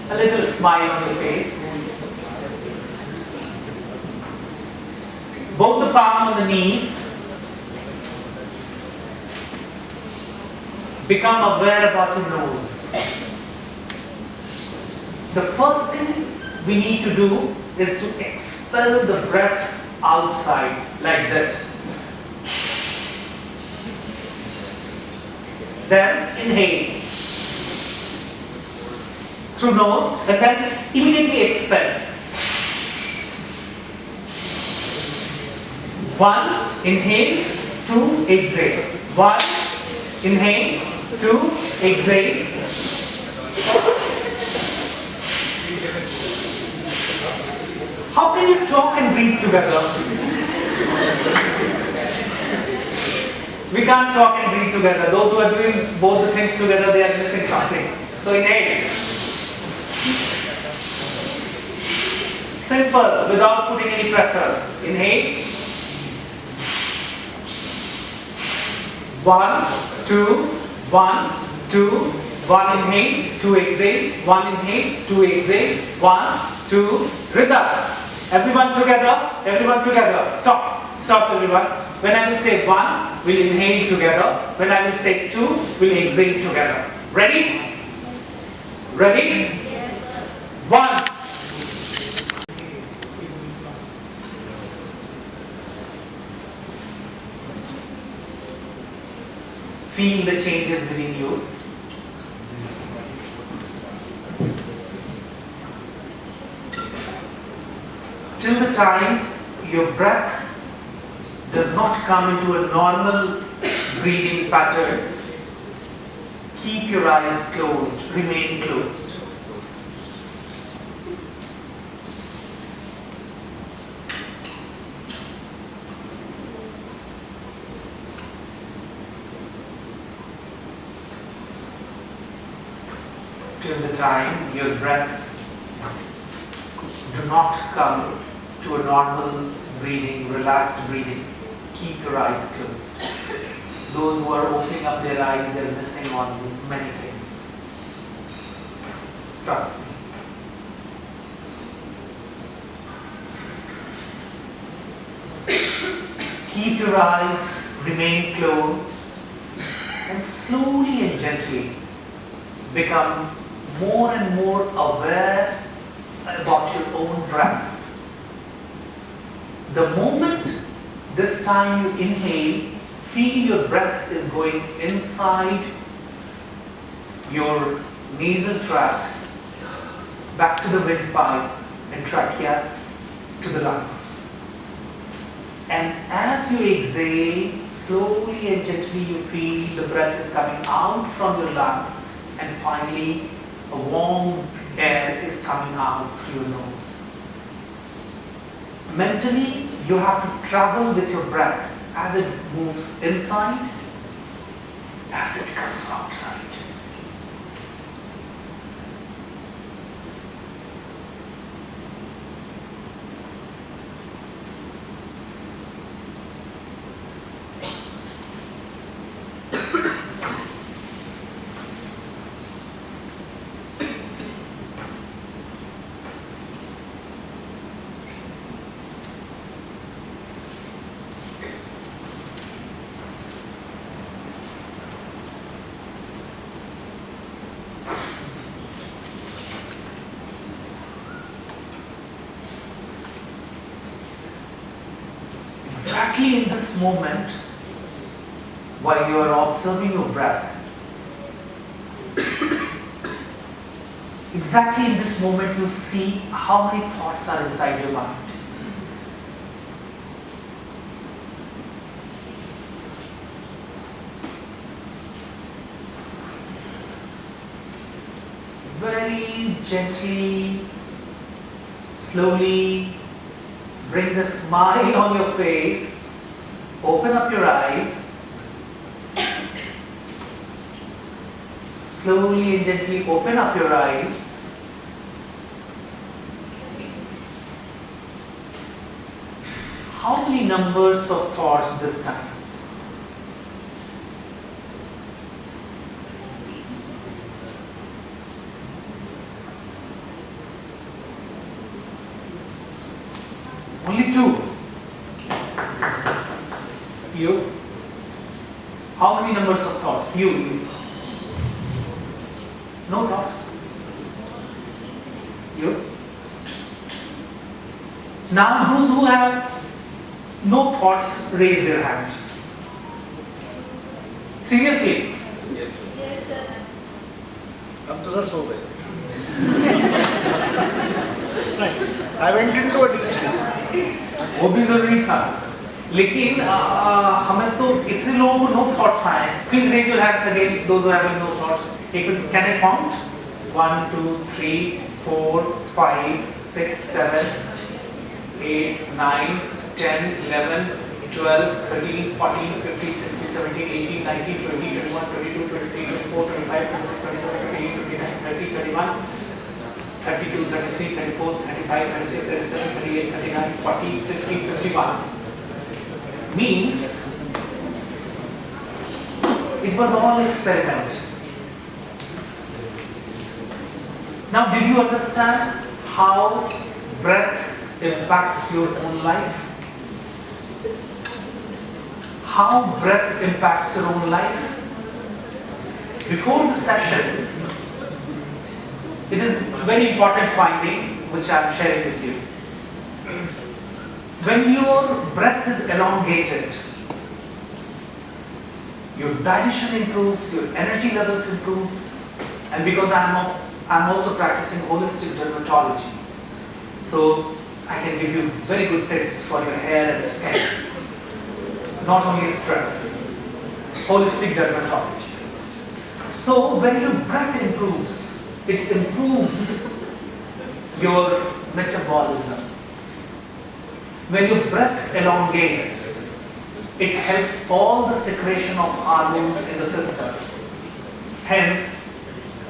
A little smile on your face. Both the palms on the knees. Become aware about your nose. The first thing we need to do is to expel the breath outside like this. Then inhale through nose and then immediately expel. 1, inhale, 2, exhale. 1, inhale, 2, exhale. How can you talk and breathe together? We can't talk and breathe together. Those who are doing both the things together, they are missing something. So inhale. Simple, without putting any pressure. Inhale. 1, 2, 1, 2, 1 inhale, 2 exhale, 1 inhale, 2 exhale, 1, 2, rhythm. Everyone together, stop, stop everyone. When I will say 1, we'll inhale together. When I will say 2, we'll exhale together. Ready? Ready? Yes. 1. Feel the changes within you. Till the time your breath does not come into a normal breathing pattern, keep your eyes closed, remain closed. Till the time your breath do not come to a normal breathing, relaxed breathing, keep your eyes closed. Those who are opening up their eyes, they're missing on many things. Trust me. Keep your eyes, remain closed, and slowly and gently become more and more aware about your own breath. The moment this time you inhale, feel your breath is going inside your nasal tract, back to the windpipe and trachea to the lungs. And as you exhale, slowly and gently you feel the breath is coming out from your lungs, and finally a warm air is coming out through your nose. Mentally, you have to travel with your breath as it moves inside, as it comes outside. Exactly in this moment, while you are observing your breath, exactly in this moment you see how many thoughts are inside your mind. Very gently, slowly bring the smile on your face, open up your eyes, slowly and gently open up your eyes. How many numbers of thoughts this time? Only 2. You? How many numbers of thoughts? You. No thought? You? Now those who have no thoughts, raise their hand. Seriously? Yes, sir. हम तो sir so गए. I went into a deep sleep. वो भी जरूरी था, लेकिन हमें तो इतने लोगों को no thoughts आए. Please raise your hands again, those who have no thoughts. Can I count? 1, 2, 3, 4, 5, 6, 7, 8, 9, 10, 11, 12, 13, 14, 15, 16, 17, 18, 19, 20, 21, 22, 23, 24, 25, 26, 27, 28, 29, 30, 31, 32, 33, 34, 35, 36, 37, 38, 39, 40, 50, 51. Means it was all experiment. Now, did you understand how breath impacts your own life? How breath impacts your own life? Before the session, it is a very important finding which I am sharing with you. When your breath is elongated, your digestion improves, your energy levels improves, and because I'm also practicing holistic dermatology, so I can give you very good tips for your hair and skin. Not only stress, holistic dermatology. So when your breath improves, it improves your metabolism. When your breath elongates, it helps all the secretion of hormones in the system. Hence,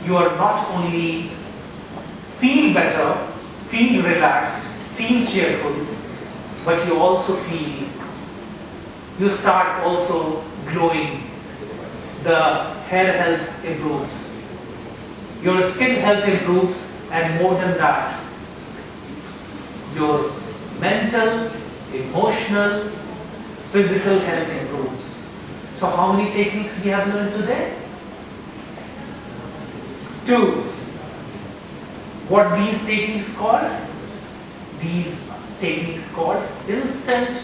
you are not only feel better, feel relaxed, feel cheerful, but you also feel, you start also glowing. The hair health improves. Your skin health improves, and more than that, your mental, emotional, physical health improves. So how many techniques we have learned today? 2. What these techniques called? These techniques called instant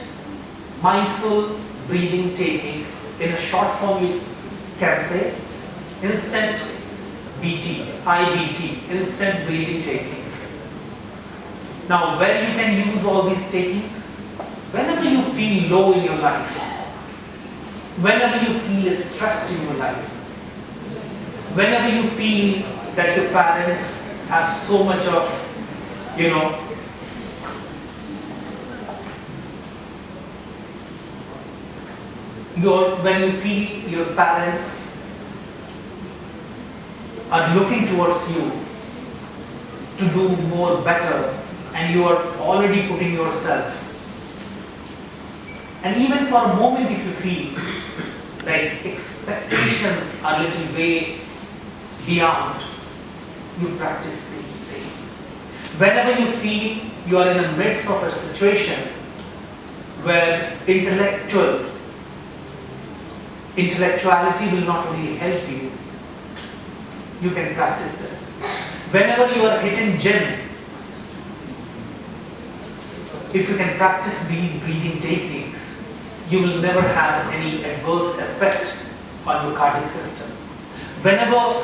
mindful breathing technique. In a short form you can say instant BT, IBT, instant breathing technique. Now where you can use all these techniques? Whenever you feel low in your life, whenever you feel stressed in your life, whenever you feel that your parents have so much of, when you feel your parents are looking towards you to do more better, and you are already putting yourself, and even for a moment if you feel like expectations are a little way beyond, you practice these things. Whenever you feel you are in the midst of a situation where intellectuality will not only help you, you can practice this. Whenever you are hitting gym, if you can practice these breathing techniques, you will never have any adverse effect on your cardiac system. Whenever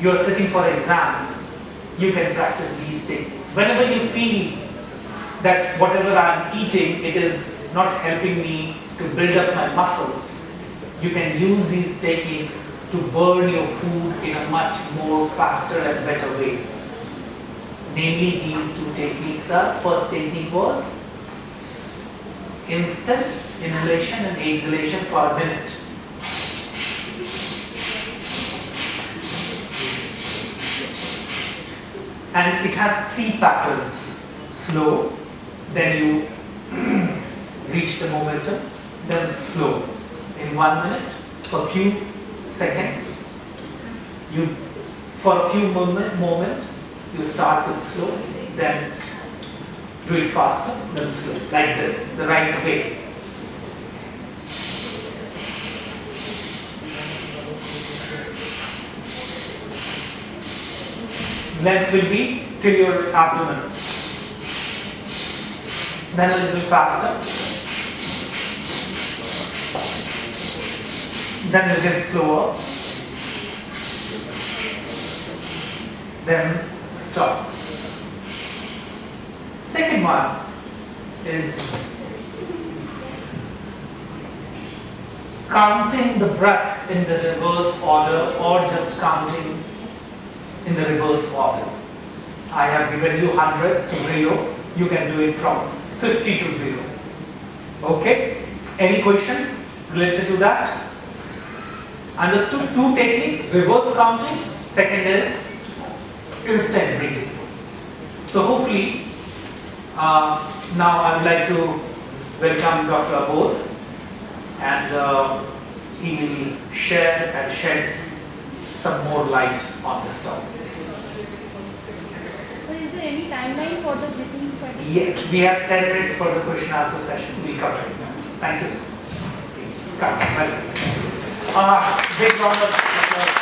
you are sitting for exam, you can practice these techniques. Whenever you feel that whatever I'm eating, it is not helping me to build up my muscles, you can use these techniques to burn your food in a much more faster and better way. Namely, these two techniques are, first technique was instant inhalation and exhalation for a minute. And it has three patterns: slow, then you reach the momentum, then slow. In 1 minute, for a few seconds, for a few moment, you start with slow, then do it faster, then slow, like this, the right way. Length will be till your abdomen. Then a little faster. Then a little slower. Then stop. Second one is counting the breath in the reverse order, or just counting in the reverse order. I have given you 100 to 0. You can do it from 50 to 0. Okay? Any question related to that? Understood? Two techniques: reverse counting, second is instant breathing. So hopefully, now I would like to welcome Dr. Abodh, and he will share and shed some more light on this topic. So is there any timeline for the breathing practice? Yes, we have 10 minutes for the question answer session. We'll cover it now. Thank you so much. Please come. Welcome. Big round of applause.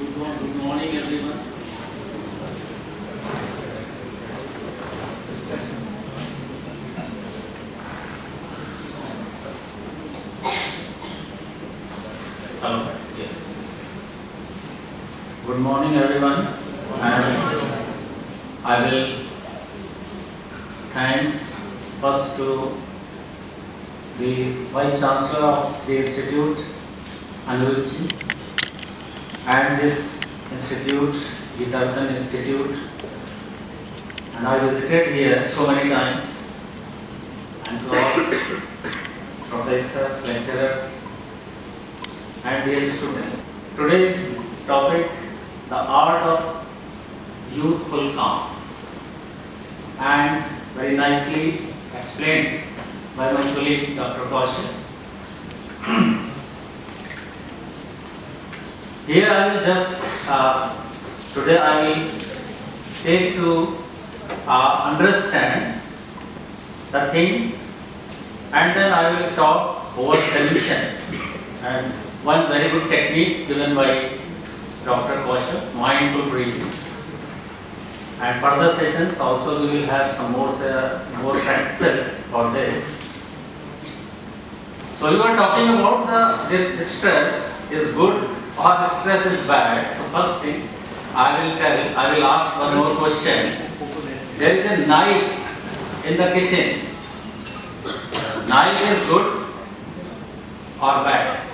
Good morning, everyone. Hello. Yes. Good morning, everyone. And I will thanks first to the Vice Chancellor of the Institute, Anubhuti, and this institute, Youthful Institute, and I visited here so many times, and to all professors, lecturers, and dear students. Today's topic, the art of youthful calm, and very nicely explained by my colleague Dr. Kaushal. Here I will just, today I will take to understand the thing, and then I will talk over solution, and one very good technique given by Dr. Kaushal, mindful breathing. And further sessions also we will have some more practices for this. So we were talking about this stress is good or stress is bad. So first thing I will ask one more question. There is a knife in the kitchen. Knife is good or bad?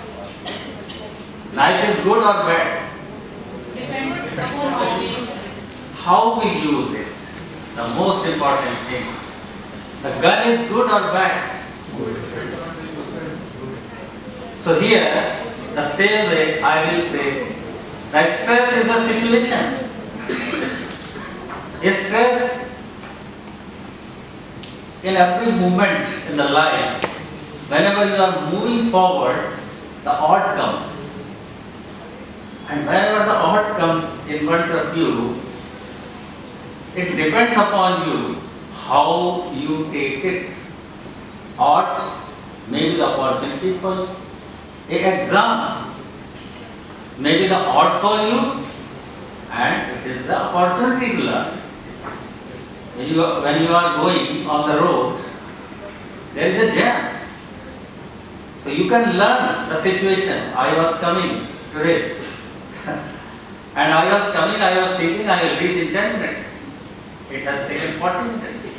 Knife is good or bad? Depends upon How we use it. The most important thing. The gun is good or bad? So here, the same way I will say, that stress is the situation. Stress in every moment in the life, whenever you are moving forward, the odd comes. And whenever the odd comes in front of you, it depends upon you how you take it. Or maybe the opportunity for you. An exam may be the odd for you, and it is the opportunity to learn. When you are going on the road, there is a jam. So you can learn the situation. I was coming today and I was thinking I will reach in 10 minutes. It has taken 40 minutes.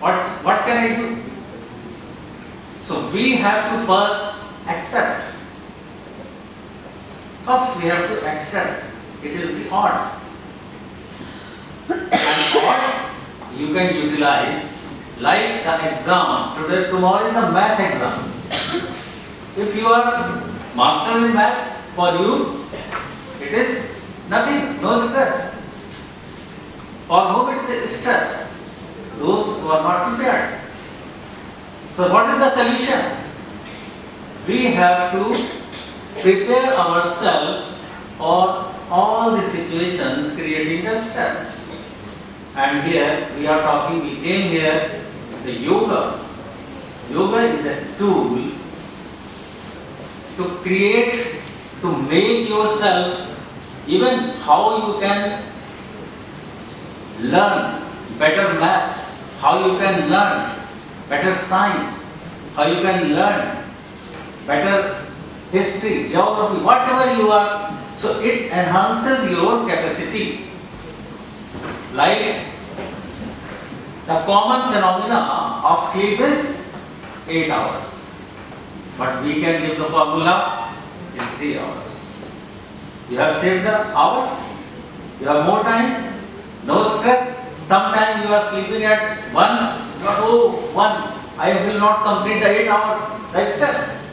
What can I do? So we have to first accept. First we have to accept it is the odd. And odd you can utilize like the exam. Today, tomorrow is the math exam. If you are master in math, for you it is nothing, no stress. For whom it is stress? Those who are not prepared. So what is the solution? We have to prepare ourselves for all the situations creating the stress. And here we are talking, we came here, the yoga. Yoga is a tool to create, to make yourself, even how you can learn better maths, how you can learn better science, how you can learn better history, geography, whatever you are. So it enhances your capacity. Like the common phenomena of sleep is 8 hours. But we can give the formula in 3 hours. You have saved the hours, you have more time, no stress. Sometimes you are sleeping at 1, not 1, I will not complete the 8 hours, the stress.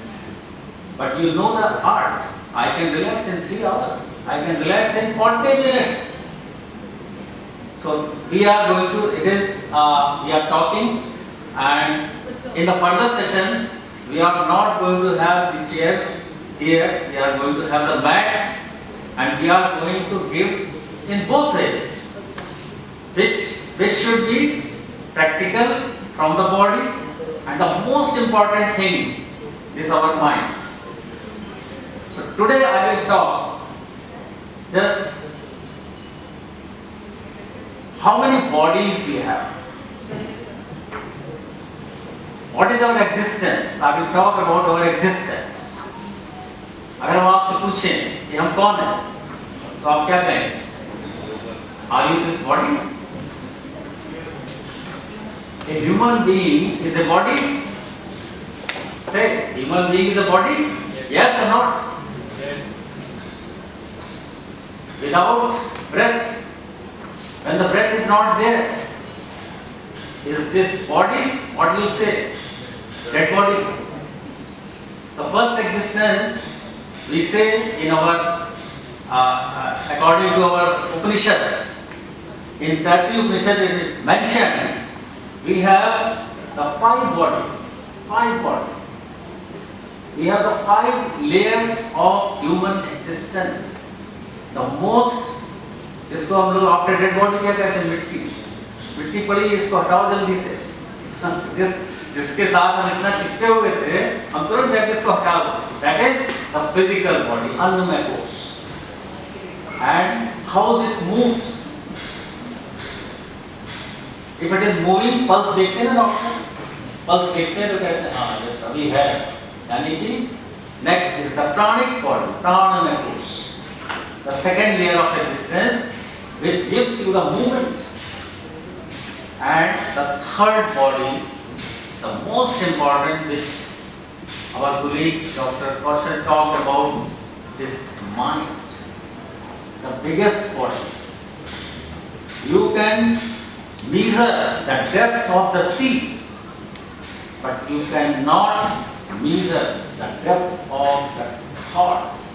But you know the art. I can relax in 3 hours. I can relax in 40 minutes. So we are going to, we are talking, and in the further sessions, we are not going to have the chairs here. We are going to have the mats, and we are going to give in both ways, which should be practical from the body, and the most important thing is our mind. So today I will talk just how many bodies we have. What is our existence? I will talk about our existence. अगर हम आपसे पूछें कि हम कौन हैं, तो आप क्या कहेंगे? Are you this body? A human being is a body? Say, human being is a body? Yes or not? Without breath, when the breath is not there, is this body, what do you say? Dead body. The first existence, we say in our, according to our Upanishads, in 30 Upanishads it is mentioned, we have the 5 bodies. 5 bodies. We have the 5 layers of human existence. The most, इसको हम लोग after dead body क्या कहते हैं? मिट्टी पड़ी, इसको हटाओ जल्दी से। जिसके साथ हम इतना चिपके हुए थे, हम तुरंत कहते इसको हटाओ। That is the physical body, अन्नमय कोश। And how this moves? If it is moving, pulse देखते हैं ना डॉक्टर? पल्स देखते हैं तो कहते हैं हाँ ये सभी है। यानी कि next is the pranic body, प्राणमय कोश। The second layer of existence, which gives you the movement. And the third body, the most important, which our colleague Dr. Kaushal talked about, is mind. The biggest body. You can measure the depth of the sea, but you cannot measure the depth of the thoughts.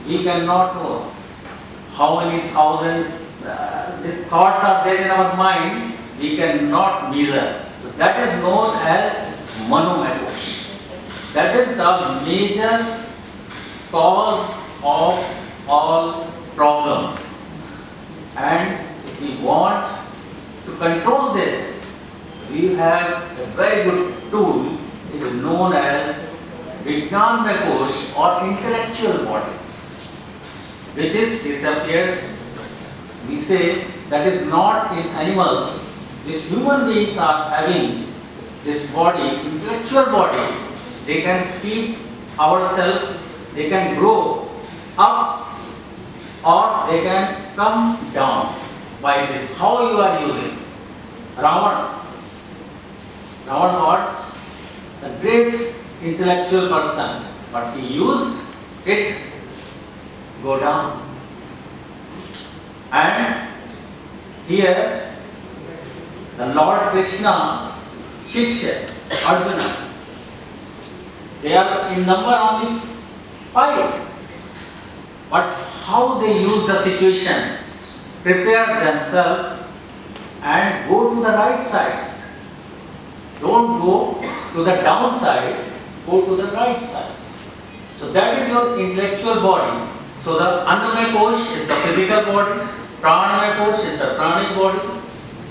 We cannot know how many thousands these thoughts are there in our mind. We cannot measure. So that is known as Manomakosh. That is the major cause of all problems. And if we want to control this, we have a very good tool, is known as Vignan Kosh or intellectual body, which is disappears. We say that is not in animals. These human beings are having this body, intellectual body. They can keep ourselves, they can grow up or they can come down by this. How you are using? Ravan was a great intellectual person, but he used it go down. And here the Lord Krishna, Shishya, Arjuna, they are in number only 5. But how they use the situation, prepare themselves and go to the right side. Don't go to the downside, go to the right side. So that is your intellectual body. So the Annamaya Kosh is the physical body, Pranamaya Kosh is the pranic body,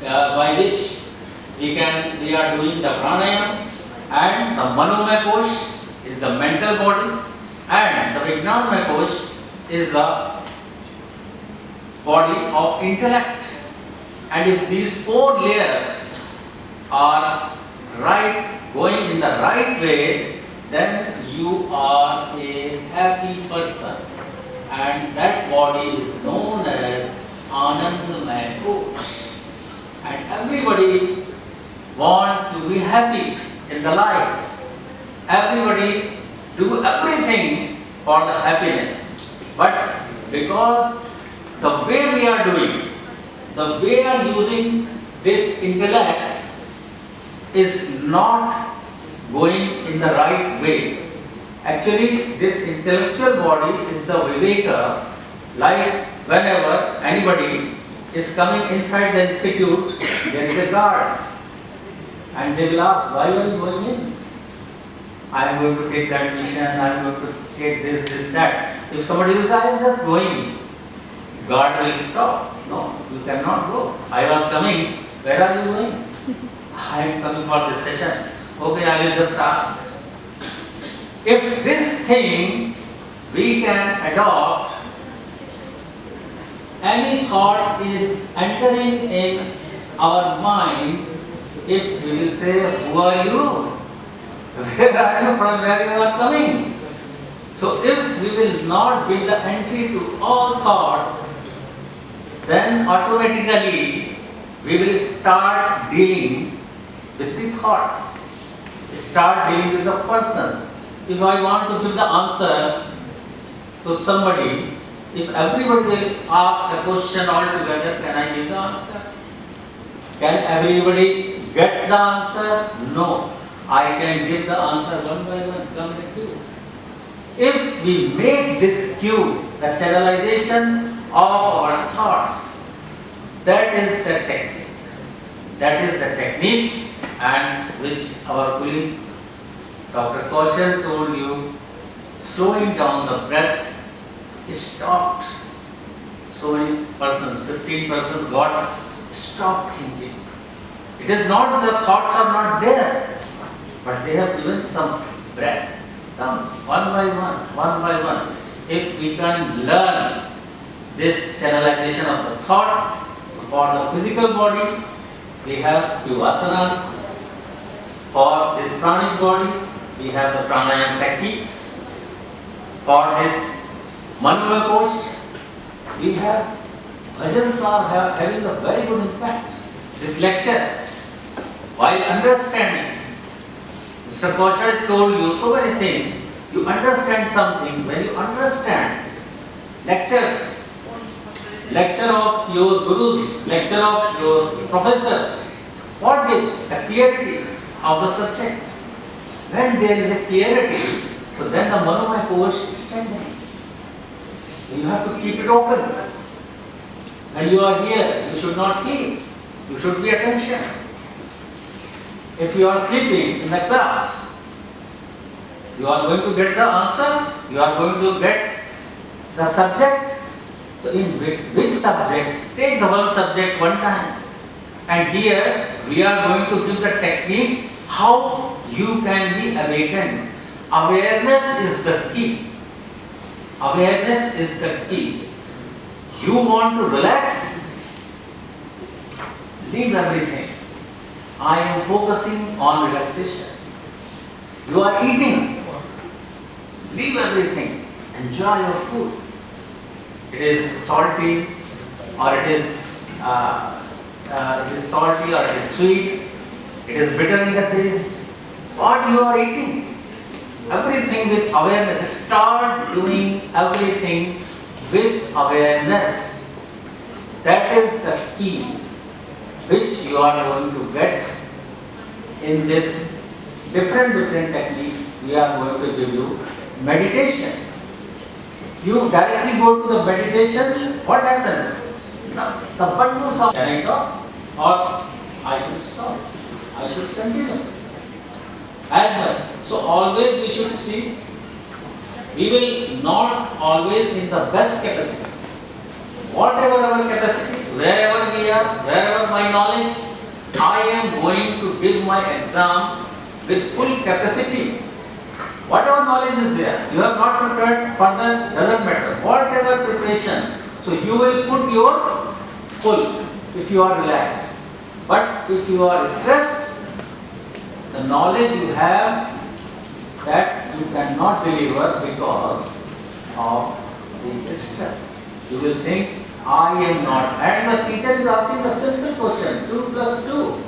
by which we are doing the pranayama, and the Manomaya Kosh is the mental body, and the Vijnanamaya Kosh is the body of intellect. And if these 4 layers are going in the right way, then you are a happy person, and that body is known as Anandamaya Kosh. And everybody want to be happy in the life. Everybody do everything for the happiness. But because the way we are doing, the way we are using this intellect is not going in the right way. Actually, this intellectual body is the viveka. Like whenever anybody is coming inside the institute, there is a guard. And they will ask, why are you going in? I am going to take that mission, I am going to take this, that. If somebody will say, I am just going, guard will stop. No, you cannot go. I was coming, where are you going? I am coming for this session. Okay, I will just ask. If this thing we can adopt, any thoughts is entering in our mind, if we will say, who are you? Where are you, from where you are coming? So if we will not give the entry to all thoughts, then automatically we will start dealing with the thoughts, start dealing with the persons. If I want to give the answer to somebody, if everybody will ask a question altogether, can I give the answer? Can everybody get the answer? No. I can give the answer one by one, come with you. If we make this cue, the channelization of our thoughts, that is the technique. That is the technique, and which our colleague Dr. Kaushal told you, slowing down the breath is stopped. So many persons, 15 persons got stopped thinking. It is not the thoughts are not there, but they have given some breath. Come, one by one. If we can learn this channelization of the thought, for the physical body, we have few asanas. For this pranic body, we have the pranayama techniques. For this Manomaya Kosh, we have bhajans are having a very good impact. This lecture, while understanding, Mr. Kaushal told you so many things. You understand something. When you understand lectures, lecture of your gurus, lecture of your professors, what gives the clarity of the subject? When there is a clarity, so then the Manomaya Kosh is standing. You have to keep it open. When you are here, you should not sleep. You should pay attention. If you are sleeping in the class, you are going to get the answer, you are going to get the subject. So in which subject, take the one subject one time. And here we are going to give the technique how you can be awakened. Awareness is the key. Awareness is the key. You want to relax? Leave everything. I am focusing on relaxation. You are eating. Leave everything. Enjoy your food. It is salty or it is salty or it is sweet. It is bitter in the taste. What you are eating? Everything with awareness. Start doing everything with awareness. That is the key which you are going to get in this different techniques we are going to give you. Meditation. You directly go to the meditation, what happens? The bundles of can I talk? Or I should stop. I should continue. As much. So always we should see, we will not always in the best capacity. Whatever our capacity, wherever we are, wherever my knowledge, I am going to give my exam with full capacity. Whatever knowledge is there, you have not prepared further, doesn't matter. Whatever preparation, so you will put your full if you are relaxed. But if you are stressed, the knowledge you have that you cannot deliver because of the stress. You will think, I am not. And the teacher is asking a simple question, 2 plus 2.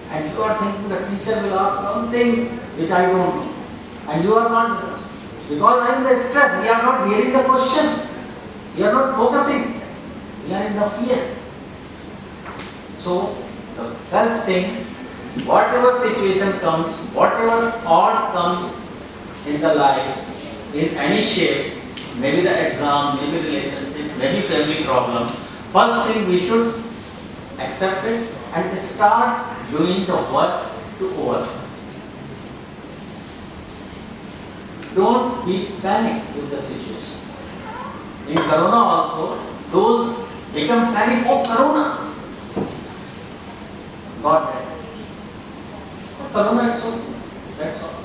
And you are thinking the teacher will ask something which I don't know. And you are not, because I am in the stress, we are not hearing the question. We are not focusing. We are in the fear. So, the best thing, whatever situation comes, whatever odd comes in the life, in any shape, maybe the exam, maybe relationship, maybe family problem, first thing we should accept it and start doing the work to overcome. Don't be panicked with the situation. In Corona also, those become panic, oh Corona. Got that. Corona is so, that's all.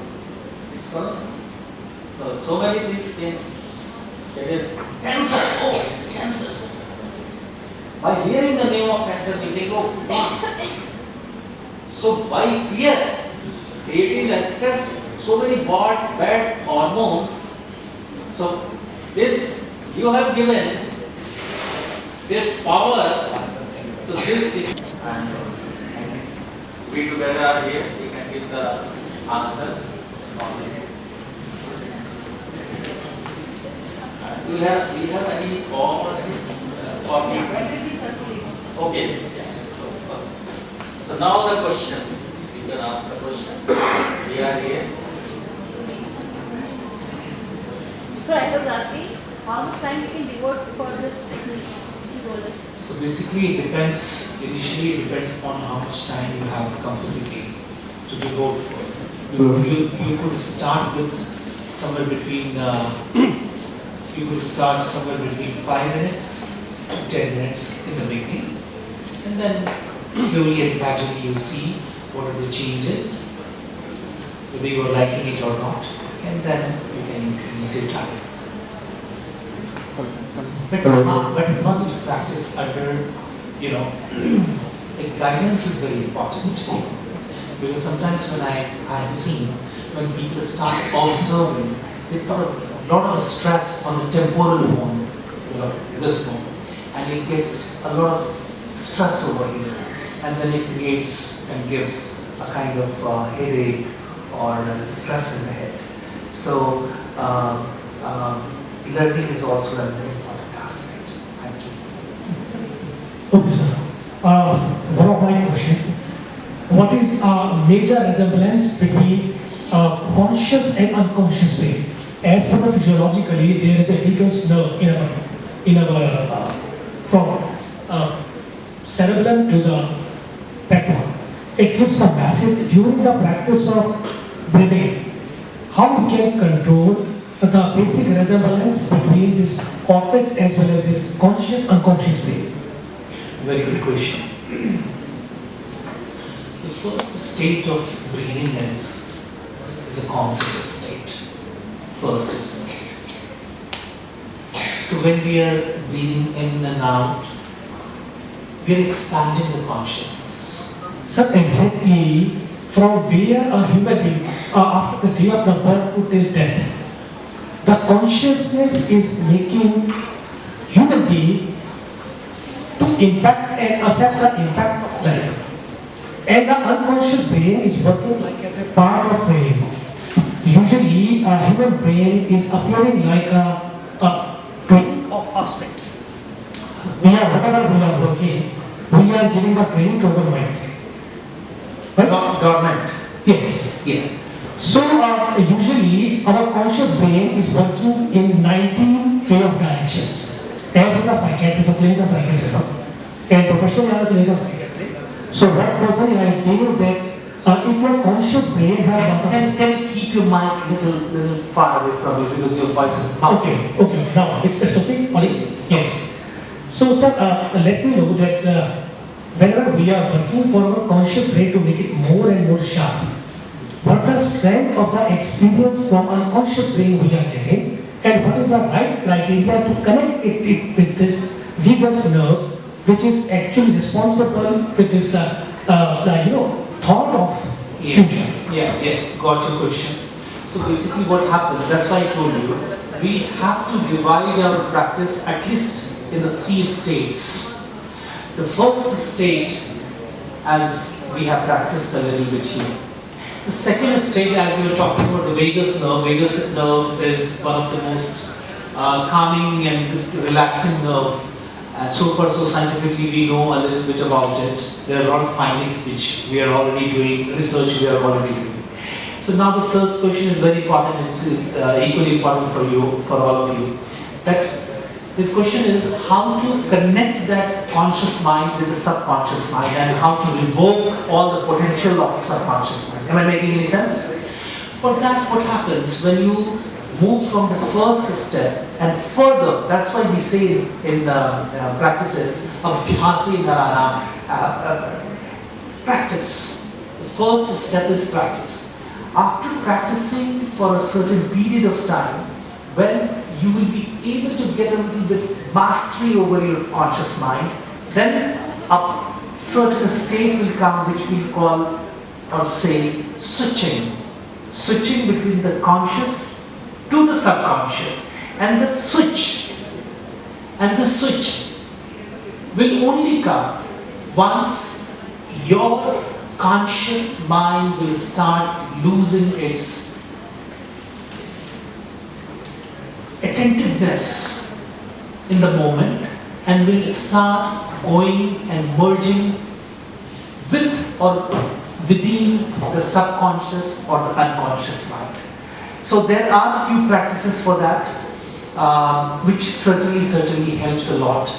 It's Corona. So many things came. It is cancer, oh cancer. By hearing the name of cancer, we think, oh God. So by fear, creating a stress, so many bad hormones. So this, you have given this power to this. And we together are here, we can give the answer on this. Do we have any form or any okay. So first. So now the questions. You can ask the question. We are here. So I was asking, how much time you can devote for this technique? So basically it depends, initially it depends upon how much time you have comfortably to devote for. You could start with somewhere between, you could start somewhere between 5 minutes to 10 minutes in the beginning. And then slowly and gradually you see what are the changes, whether you are liking it or not. And then you can increase your time. But must practice under, like guidance is very important. Because sometimes when I have seen, when people start observing, they put a lot of stress on the temporal bone, this bone. And it gets a lot of stress over here. And then it creates and gives a kind of headache or stress in the head. So, learning is also a very important aspect. Thank you. Okay, sir. One of my question. What is a major resemblance between conscious and unconscious brain? As per the physiologically, there is a vagus nerve in our from cerebellum to the backbone. It gives a message during the practice of breathing. How we can control the basic resemblance between this cortex as well as this conscious unconscious brain? Very good question. The first state of breathing is a conscious state. First is. So when we are breathing in and out, we are expanding the consciousness. So exactly from where a human being, after the day of the birth to till death, the consciousness is making human being to impact and accept the impact of life. And the unconscious brain is working like as a part of brain. Usually, a human brain is appearing like a training of aspects. Whatever we are working, we are giving a training to our mind. Right? Dormant. Yes. Yeah. So, usually, our conscious brain is working in 19 field of directions. As a psychiatrist, a clinical psychiatrist, and professionally, I am a clinical psychiatrist. So, what person I feel that if your conscious brain has Can you keep your mic little far away from you because your voice is okay, now it's okay, Ollie? Yes. So, sir, let me know that whenever we are working for our conscious brain to make it more and more sharp, what the strength of the experience from unconscious brain we are getting, and what is the right criteria to connect it with this vagus nerve, which is actually responsible with this, thought of future. Yeah, got your question. So basically what happens, that's why I told you, we have to divide our practice at least in the 3 states. The first state, as we have practiced a little bit here. The second state, as you were talking about the vagus nerve is one of the most calming and relaxing nerve. So far, so scientifically, we know a little bit about it. There are a lot of findings which we are already doing, research we are already doing. So now the first question is very important. It's equally important for you, for all of you. That this question is how to connect that conscious mind with the subconscious mind and how to revoke all the potential of the subconscious mind. Am I making any sense? For that, what happens when you move from the first step and further, that's why we say in practices of Bhasi Narana, practice. The first step is practice. After practicing for a certain period of time, when you will be able to get a little bit mastery over your conscious mind, then a certain state will come which we call or say switching between the conscious to the subconscious, and the switch will only come once your conscious mind will start losing its attentiveness in the moment and will start going and merging with or within the subconscious or the unconscious mind. So there are a few practices for that, which certainly helps a lot,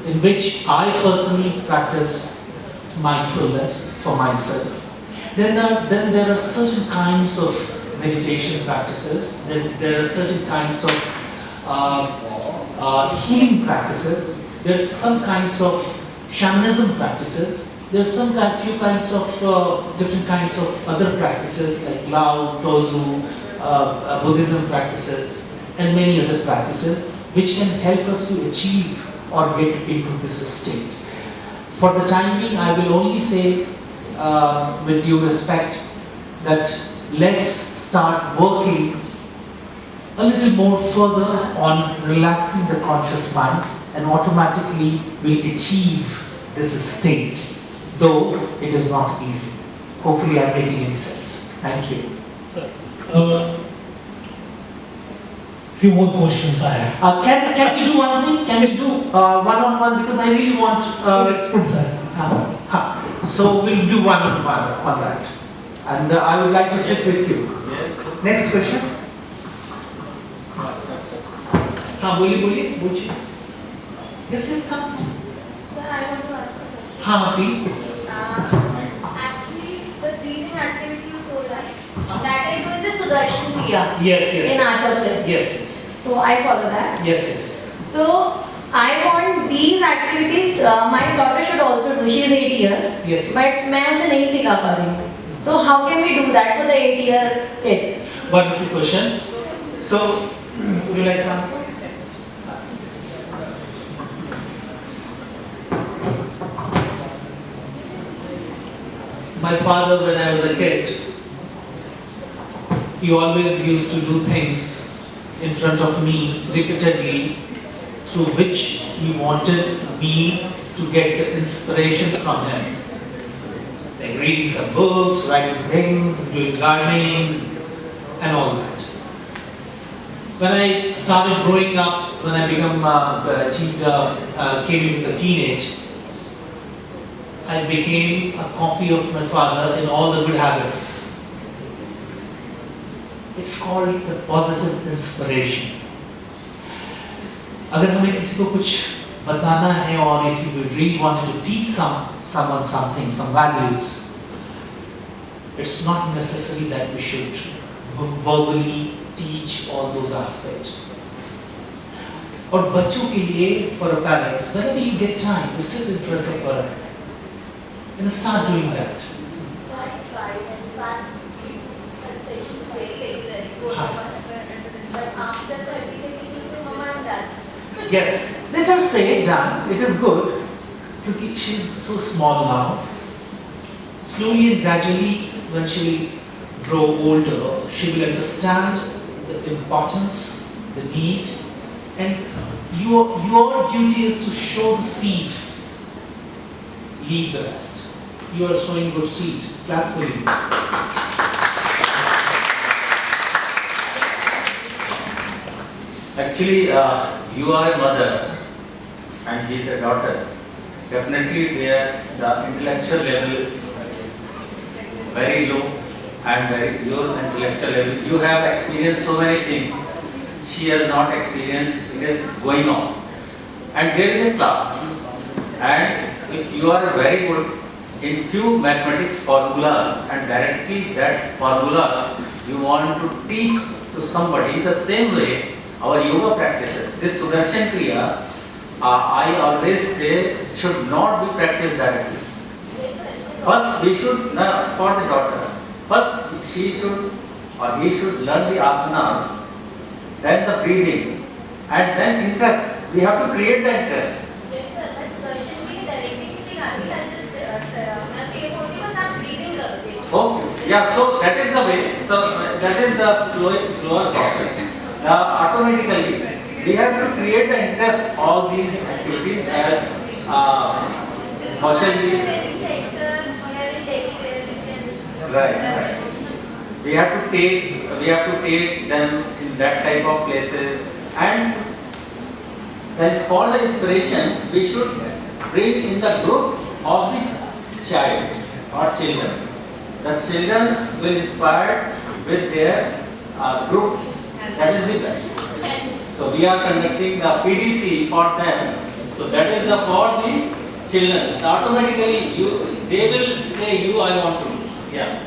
in which I personally practice mindfulness for myself. Then there are certain kinds of meditation practices. There are certain kinds of healing practices. There's some kinds of shamanism practices. There's few kinds of different kinds of other practices like Lao, Tozu, Buddhism practices, and many other practices which can help us to achieve or get into this state. For the time being, I will only say, with due respect, that let's start working a little more further on relaxing the conscious mind, and automatically we'll achieve this state, though it is not easy. Hopefully I'm making any sense. Thank you. Sir, few more questions I have. Can we do one thing? Can we do one-on-one? Because I really want... Let's put that. So we'll do one-on-one on that. And I would like to sit with you. Next question. बोलिए. Yes, come. Sir, I want to ask a question. Please. Actually, the breathing activity you told us, that I do in the Sudarshan Kriya Yes, yes. in art of living. Yes, yes. So I follow that. Yes, yes. So I want these activities. My daughter should also do. She is 8 years. Yes. But मैं उसे नहीं सिखा पा रही हूँ. So how can we do that for the 8-year kid? Wonderful question. So, would you like to answer? My father, when I was a kid, he always used to do things in front of me repeatedly, through which he wanted me to get the inspiration from him. Like reading some books, writing things, doing gardening, and all that. When I started growing up, when I came into the teenage, I became a copy of my father in all the good habits. It's called the positive inspiration. अगर हमें किसी को कुछ बताना है और if you really wanted to teach someone something, some values, it's not necessary that we should verbally teach all those aspects. और बच्चों के लिए, for a parents, whenever you get time to sit in front of her and start doing that. So I tried and fact such sessions very regularly. But after 30 seconds, she said, Mama, I'm done. Yes, let her say done. It is good because she's so small now. Slowly and gradually, when she will grow older, she will understand the importance, the need, and your duty is to show the seed. Leave the rest. You are sowing good seed. Clap for you. Actually, you are a mother and he is a daughter. Definitely there the intellectual level is very low and your intellectual level. You have experienced so many things. She has not experienced. It is going on. And there is a class. And if you are very good in few mathematics formulas and directly that formulas you want to teach to somebody the same way our yoga practices. This Sudarshan Kriya, I always say, should not be practiced directly. First, we should, for the daughter, first she should or he should learn the asanas, then the breathing, and then interest. We have to create the interest. Yes, sir. But Sudarshan ji directly किसी गाड़ी का just मैं तो ये बोलती हूँ बस आप breathing करो. Okay. Yeah. So that is the way. That is the slower process. Automatically, we have to create the interest all these activities as Kaushal ji. Right. We have to take them in that type of places, and that is for the inspiration. We should bring in the group of the child or children. The children will inspire with their group. That is the best. So we are conducting the PDC for them. So that is the for the children. Automatically, they will say, "You, I want to do." Yeah.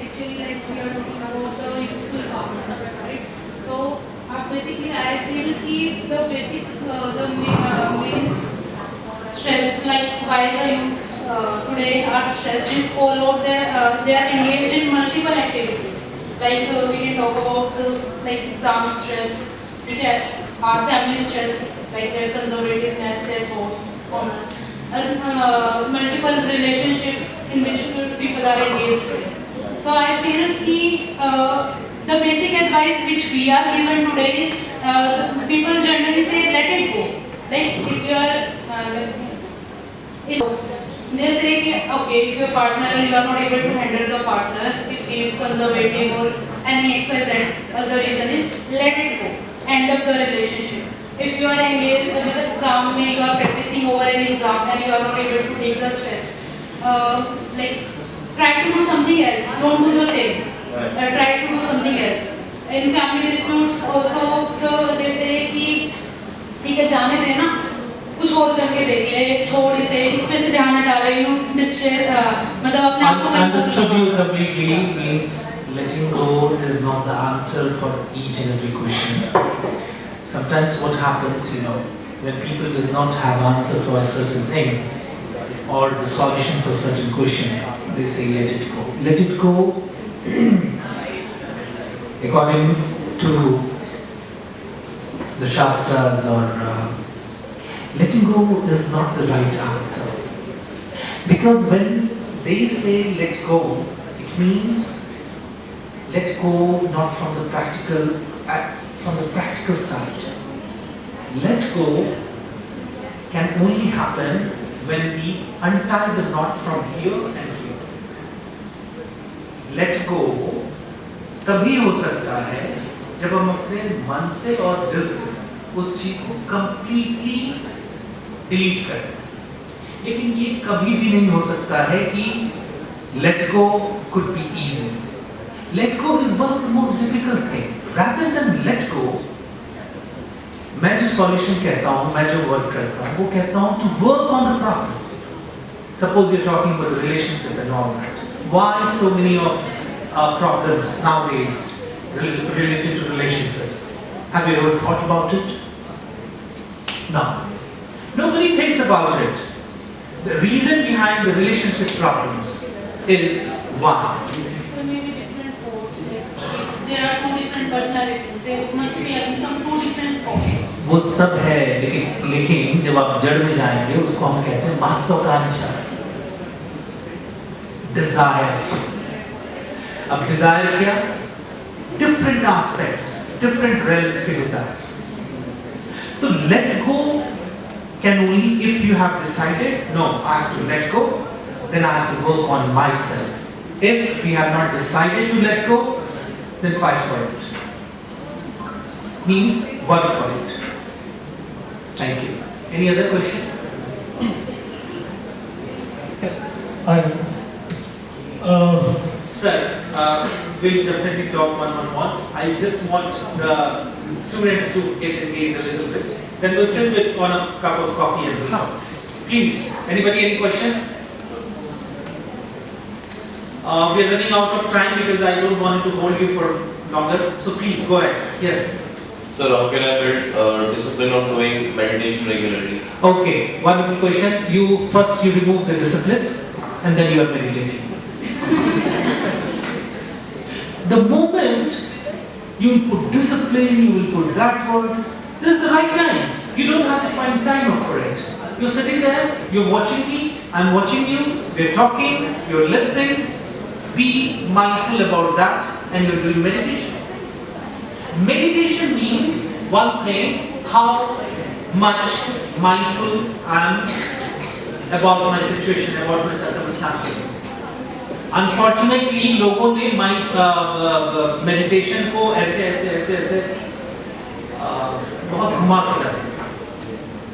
Actually, like we are talking about the youthful partners, right? So basically, I feel the basic, the main stress, like why the youth today are stressed is all over they are engaged in multiple activities. Like we can talk about like exam stress, our family stress, like their conservativeness, their thoughts, honors, and multiple relationships in which people are engaged with. So I feel the basic advice which we are given today is people generally say let it go. Like if you are they say okay, if your partner, you are not able to handle the partner, if he is conservative or any XYZ, other reason is let it go, end up the relationship. If you are engaged in an exam, you are practicing over an exam and you are not able to take the stress, like try to do something else, don't do the same, try to do something else. In family disputes also, they say कि ठीक है जाने देना, कुछ और करके देख ले, छोड़ इसे, इस पे से ध्यान हटा ले, मतलब अपने आप को Understood you completely means letting go is not the answer for each and every question. Sometimes what happens, when people does not have answer for a certain thing or the solution for certain question, they say let it go. Let it go, according to the Shastras or letting go is not the right answer. Because when they say let go, it means let go not from the practical side. Let go can only happen when we untie the knot from here and here. Let go तभी हो सकता है जब हम अपने मन से और दिल से उस चीज को completely delete करें. लेकिन ये कभी भी नहीं हो सकता है कि let go could be easy. Let go is one of the most difficult thing. Rather than let go, मैं जो solution कहता हूँ, मैं जो work करता हूँ, वो कहता हूँ to work on the problem. Suppose you're talking about a relationship and all that. Why so many of problems nowadays related to relationship? Have you ever thought about it? No. Nobody thinks about it. The reason behind the relationship problems is one. So maybe different codes. If there are two different personalities, there must be at least some two different codes. वो सब है, लेकिन जब आप जड़ में जाएंगे उसको हम कहते हैं महत्वाकांक्षा, desire. अब desire क्या? Different aspects, different realms के desire. तो let go can only if you have decided, no, I have to let go, then I have to work on myself. If we have not decided to let go, then fight for it. Means work for it. Thank you. Any other question? Yes. Sir, we'll definitely talk one-on-one. I just want the students to get engaged a little bit. Then we'll sit with on a cup of coffee and we'll talk. Please, anybody, any question? We are running out of time because I don't want to hold you for longer. So please, go ahead. Yes. Sir, how can I build discipline on doing meditation regularly? Okay, wonderful question. First you remove the discipline and then you are meditating. The moment you will put discipline, you will put that word, this is the right time. You don't have to find time for it. You're sitting there, you're watching me, I'm watching you, we're talking, you're listening. Be mindful about that and you're doing meditation. Meditation means one thing, how much mindful I am about my situation, about my circumstances. Unfortunately, लोगों ने meditation को ऐसे बहुत घुमा फिरा दिया.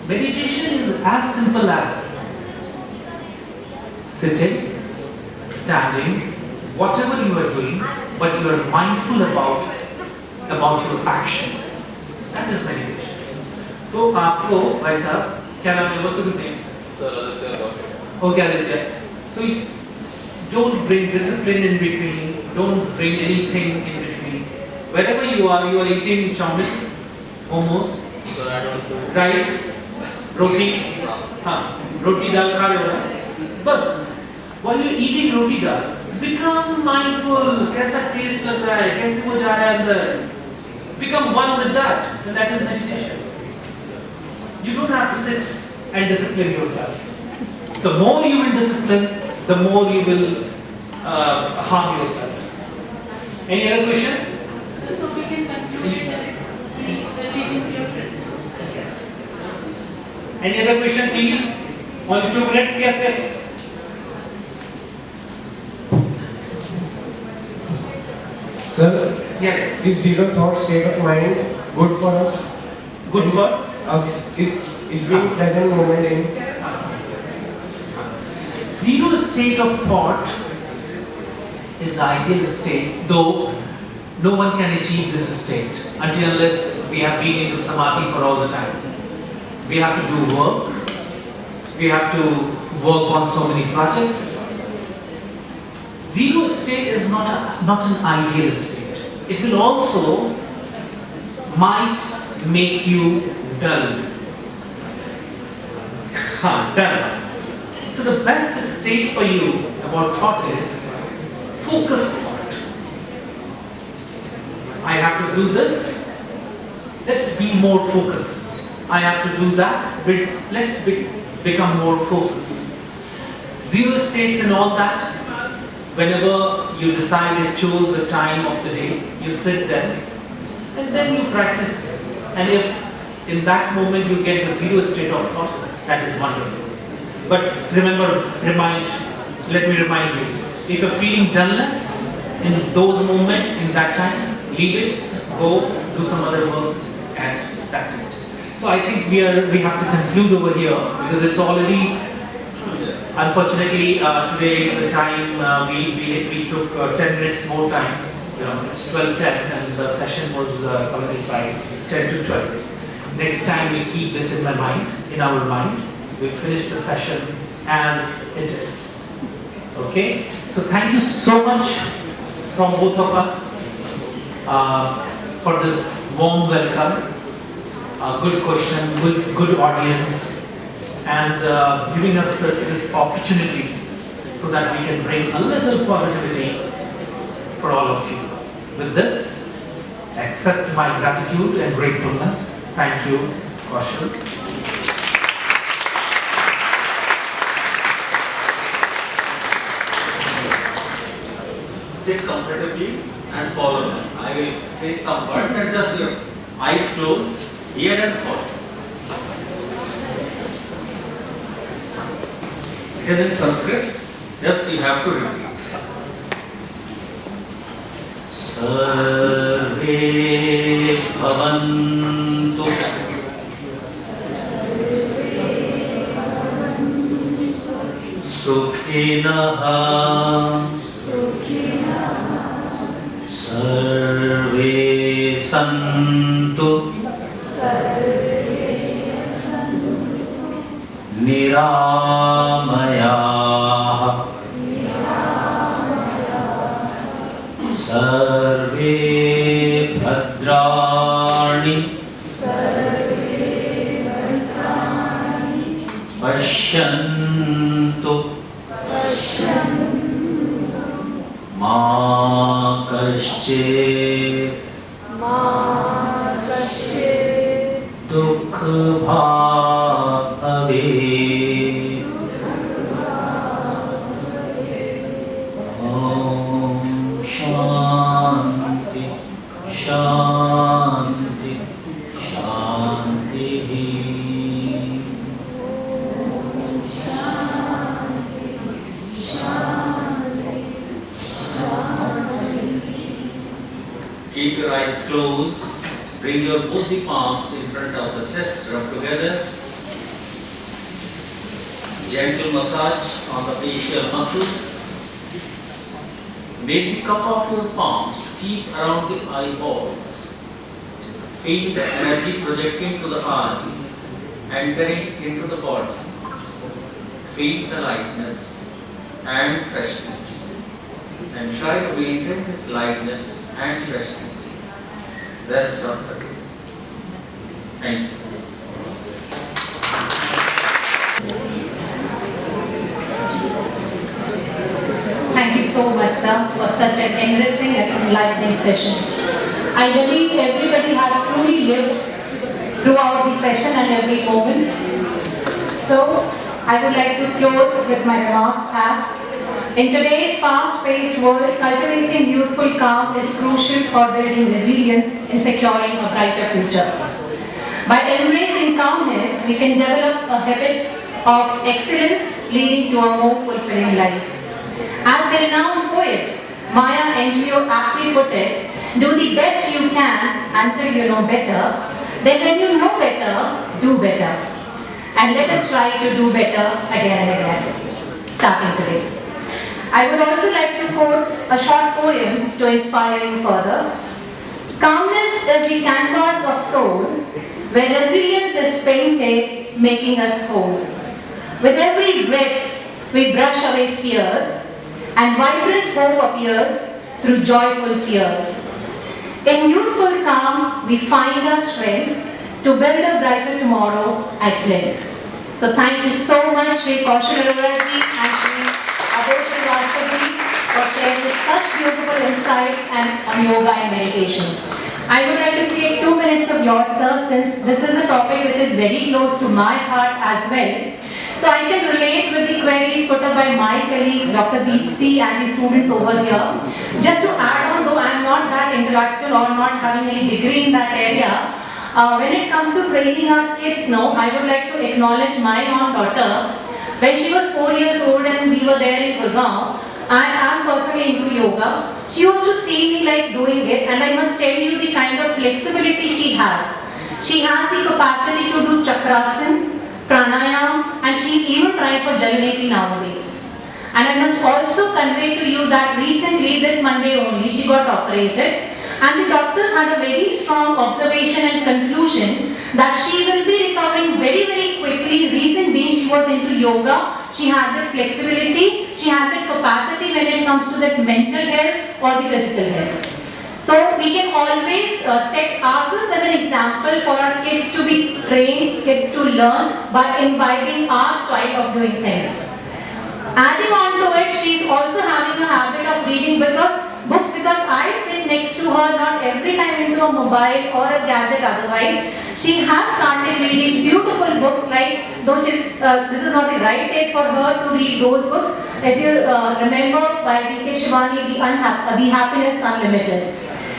Meditation is as simple as sitting, standing, whatever you are doing, but you are mindful about your action. That is meditation. तो आपको भाई साहब क्या नाम है? What's your good name? Sir, Aditya. Okay, Aditya. So don't bring discipline in between. Don't bring anything in between. Wherever you are eating chowmin, almost. Sir, I don't know. Rice, roti, roti dal खा रहे हो ना? बस. While you're eating roti dal, become mindful. कैसा taste लग रहा है? कैसे वो जा रहा है अंदर? Become one with that, and that is meditation. You don't have to sit and discipline yourself. The more you will discipline, the more you will harm yourself. Any other question? So we can conclude it as the living your presence. Yes. Any other question, please? Only 2 minutes. Yes. Sir, Yeah. is zero thought state of mind good for us? Good for Us. It's being present moment in. zero state of thought is the ideal state, though no one can achieve this state until unless we have been into samadhi for all the time. We have to do work, we have to work on so many projects. Zero state is not an ideal state. It will also might make you dull. Dull. So the best state for you about thought is focused thought. I have to do this. Let's be more focused. I have to do that. Let's become more focused. Zero states and all that. Whenever you decide to choose a time of the day, you sit there and then you practice. And if in that moment you get a zero state of thought, that is wonderful. But let me remind you, if you're feeling dullness in those moments, in that time, leave it, go do some other work, and that's it. So I think we have to conclude over here because it's already, unfortunately, today the time we took 10 minutes more time. It's 12:10 and the session was already 10 to 12. Next time we'll keep this in our mind. We'll finish the session as it is. Okay? So thank you so much from both of us for this warm welcome, good question, good audience, and giving us this opportunity so that we can bring a little positivity for all of you. With this, accept my gratitude and gratefulness. Thank you, Kaushal. Sit comfortably and follow me. I will say some words and just your eyes closed, hear and follow. It is in Sanskrit, just you have to repeat. Sarve bhavantu sukhinah sarve santu niramayah sarve bhadrani pashyantu ma kaschit dukh bhave om shanti shanti shanti keep your eyes closed. Bring your both the palms in front of the chest, rub together. Gentle massage on the facial muscles. Make the cup of your palms keep around the eyeballs. Feel the energy projecting to the eyes, entering into the body. Feel the lightness and freshness. And try to maintain this lightness and freshness. Rest of the day. Thank you. Thank you so much, sir, for such an enriching and enlightening session. I believe everybody has truly lived throughout the session and every moment. So, I would like to close with my remarks as in today's fast-paced world, cultivating youthful calm is crucial for building resilience and securing a brighter future. By embracing calmness, we can develop a habit of excellence leading to a more fulfilling life. As the renowned poet Maya Angelou aptly put it, do the best you can until you know better, then when you know better, do better. And let us try to do better again and again, starting today. I would also like to quote a short poem to inspire you further. Calmness is the canvas of soul, where resilience is painted, making us whole. With every breath, we brush away fears, and vibrant hope appears through joyful tears. In youthful calm, we find our strength to build a brighter tomorrow at length. So thank you so much, Sri Kaushal ji and Sri Abodh for sharing such beautiful insights on yoga and meditation. I would like to take 2 minutes of yours, sir, since this is a topic which is very close to my heart as well. So I can relate with the queries put up by my colleagues, Dr. Deepthi and the students over here. Just to add on, though I am not that intellectual or not having any degree in that area, when it comes to training our kids now, I would like to acknowledge my own daughter. When she was 4 years old and we were there in Gurgaon, I am personally into yoga. She used to see me like doing it, and I must tell you the kind of flexibility she has. She has the capacity to do chakrasana, pranayam, and she is even trying for Jalaneti nowadays. And I must also convey to you that recently, this Monday only, she got operated. And the doctors had a very strong observation and conclusion that she will be recovering very, very quickly. Reason being, she was into yoga, she had that flexibility, she had that capacity when it comes to that mental health or the physical health. So we can always set ourselves as an example for our kids to be trained, kids to learn by imbibing our style of doing things. Adding on to it, she is also having a habit of reading books because I sit next to her not every time into a mobile or a gadget otherwise. She has started reading beautiful books like, though this is not the right age for her to read those books. If you remember by V.K. Shivani, The Happiness Unlimited.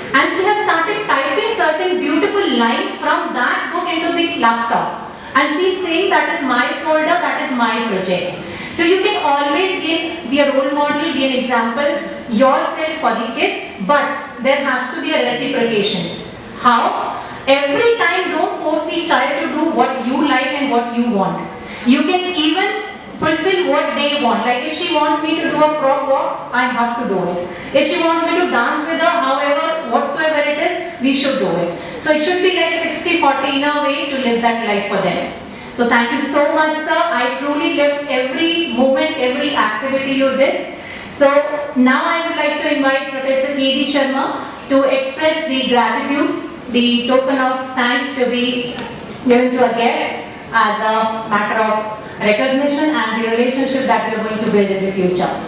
And she has started typing certain beautiful lines from that book into the laptop. And she is saying that is my folder, that is my project. So you can always be a role model, be an example yourself for the kids, but there has to be a reciprocation. How? Every time don't force the child to do what you like and what you want. You can even fulfill what they want. Like if she wants me to do a frog walk, I have to do it. If she wants me to dance with her, however, whatsoever it is, we should do it. So it should be like 60-40 in a way to live that life for them. So thank you so much, sir. I truly lived every moment, every activity you did. So now I would like to invite Professor K.D. Sharma to express the gratitude, the token of thanks to be given to a guest as a matter of recognition and the relationship that we are going to build in the future.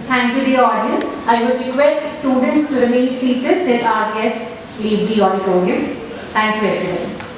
Thank you, the audience. I would request students to remain seated till our guests leave the auditorium. Thank you, everyone.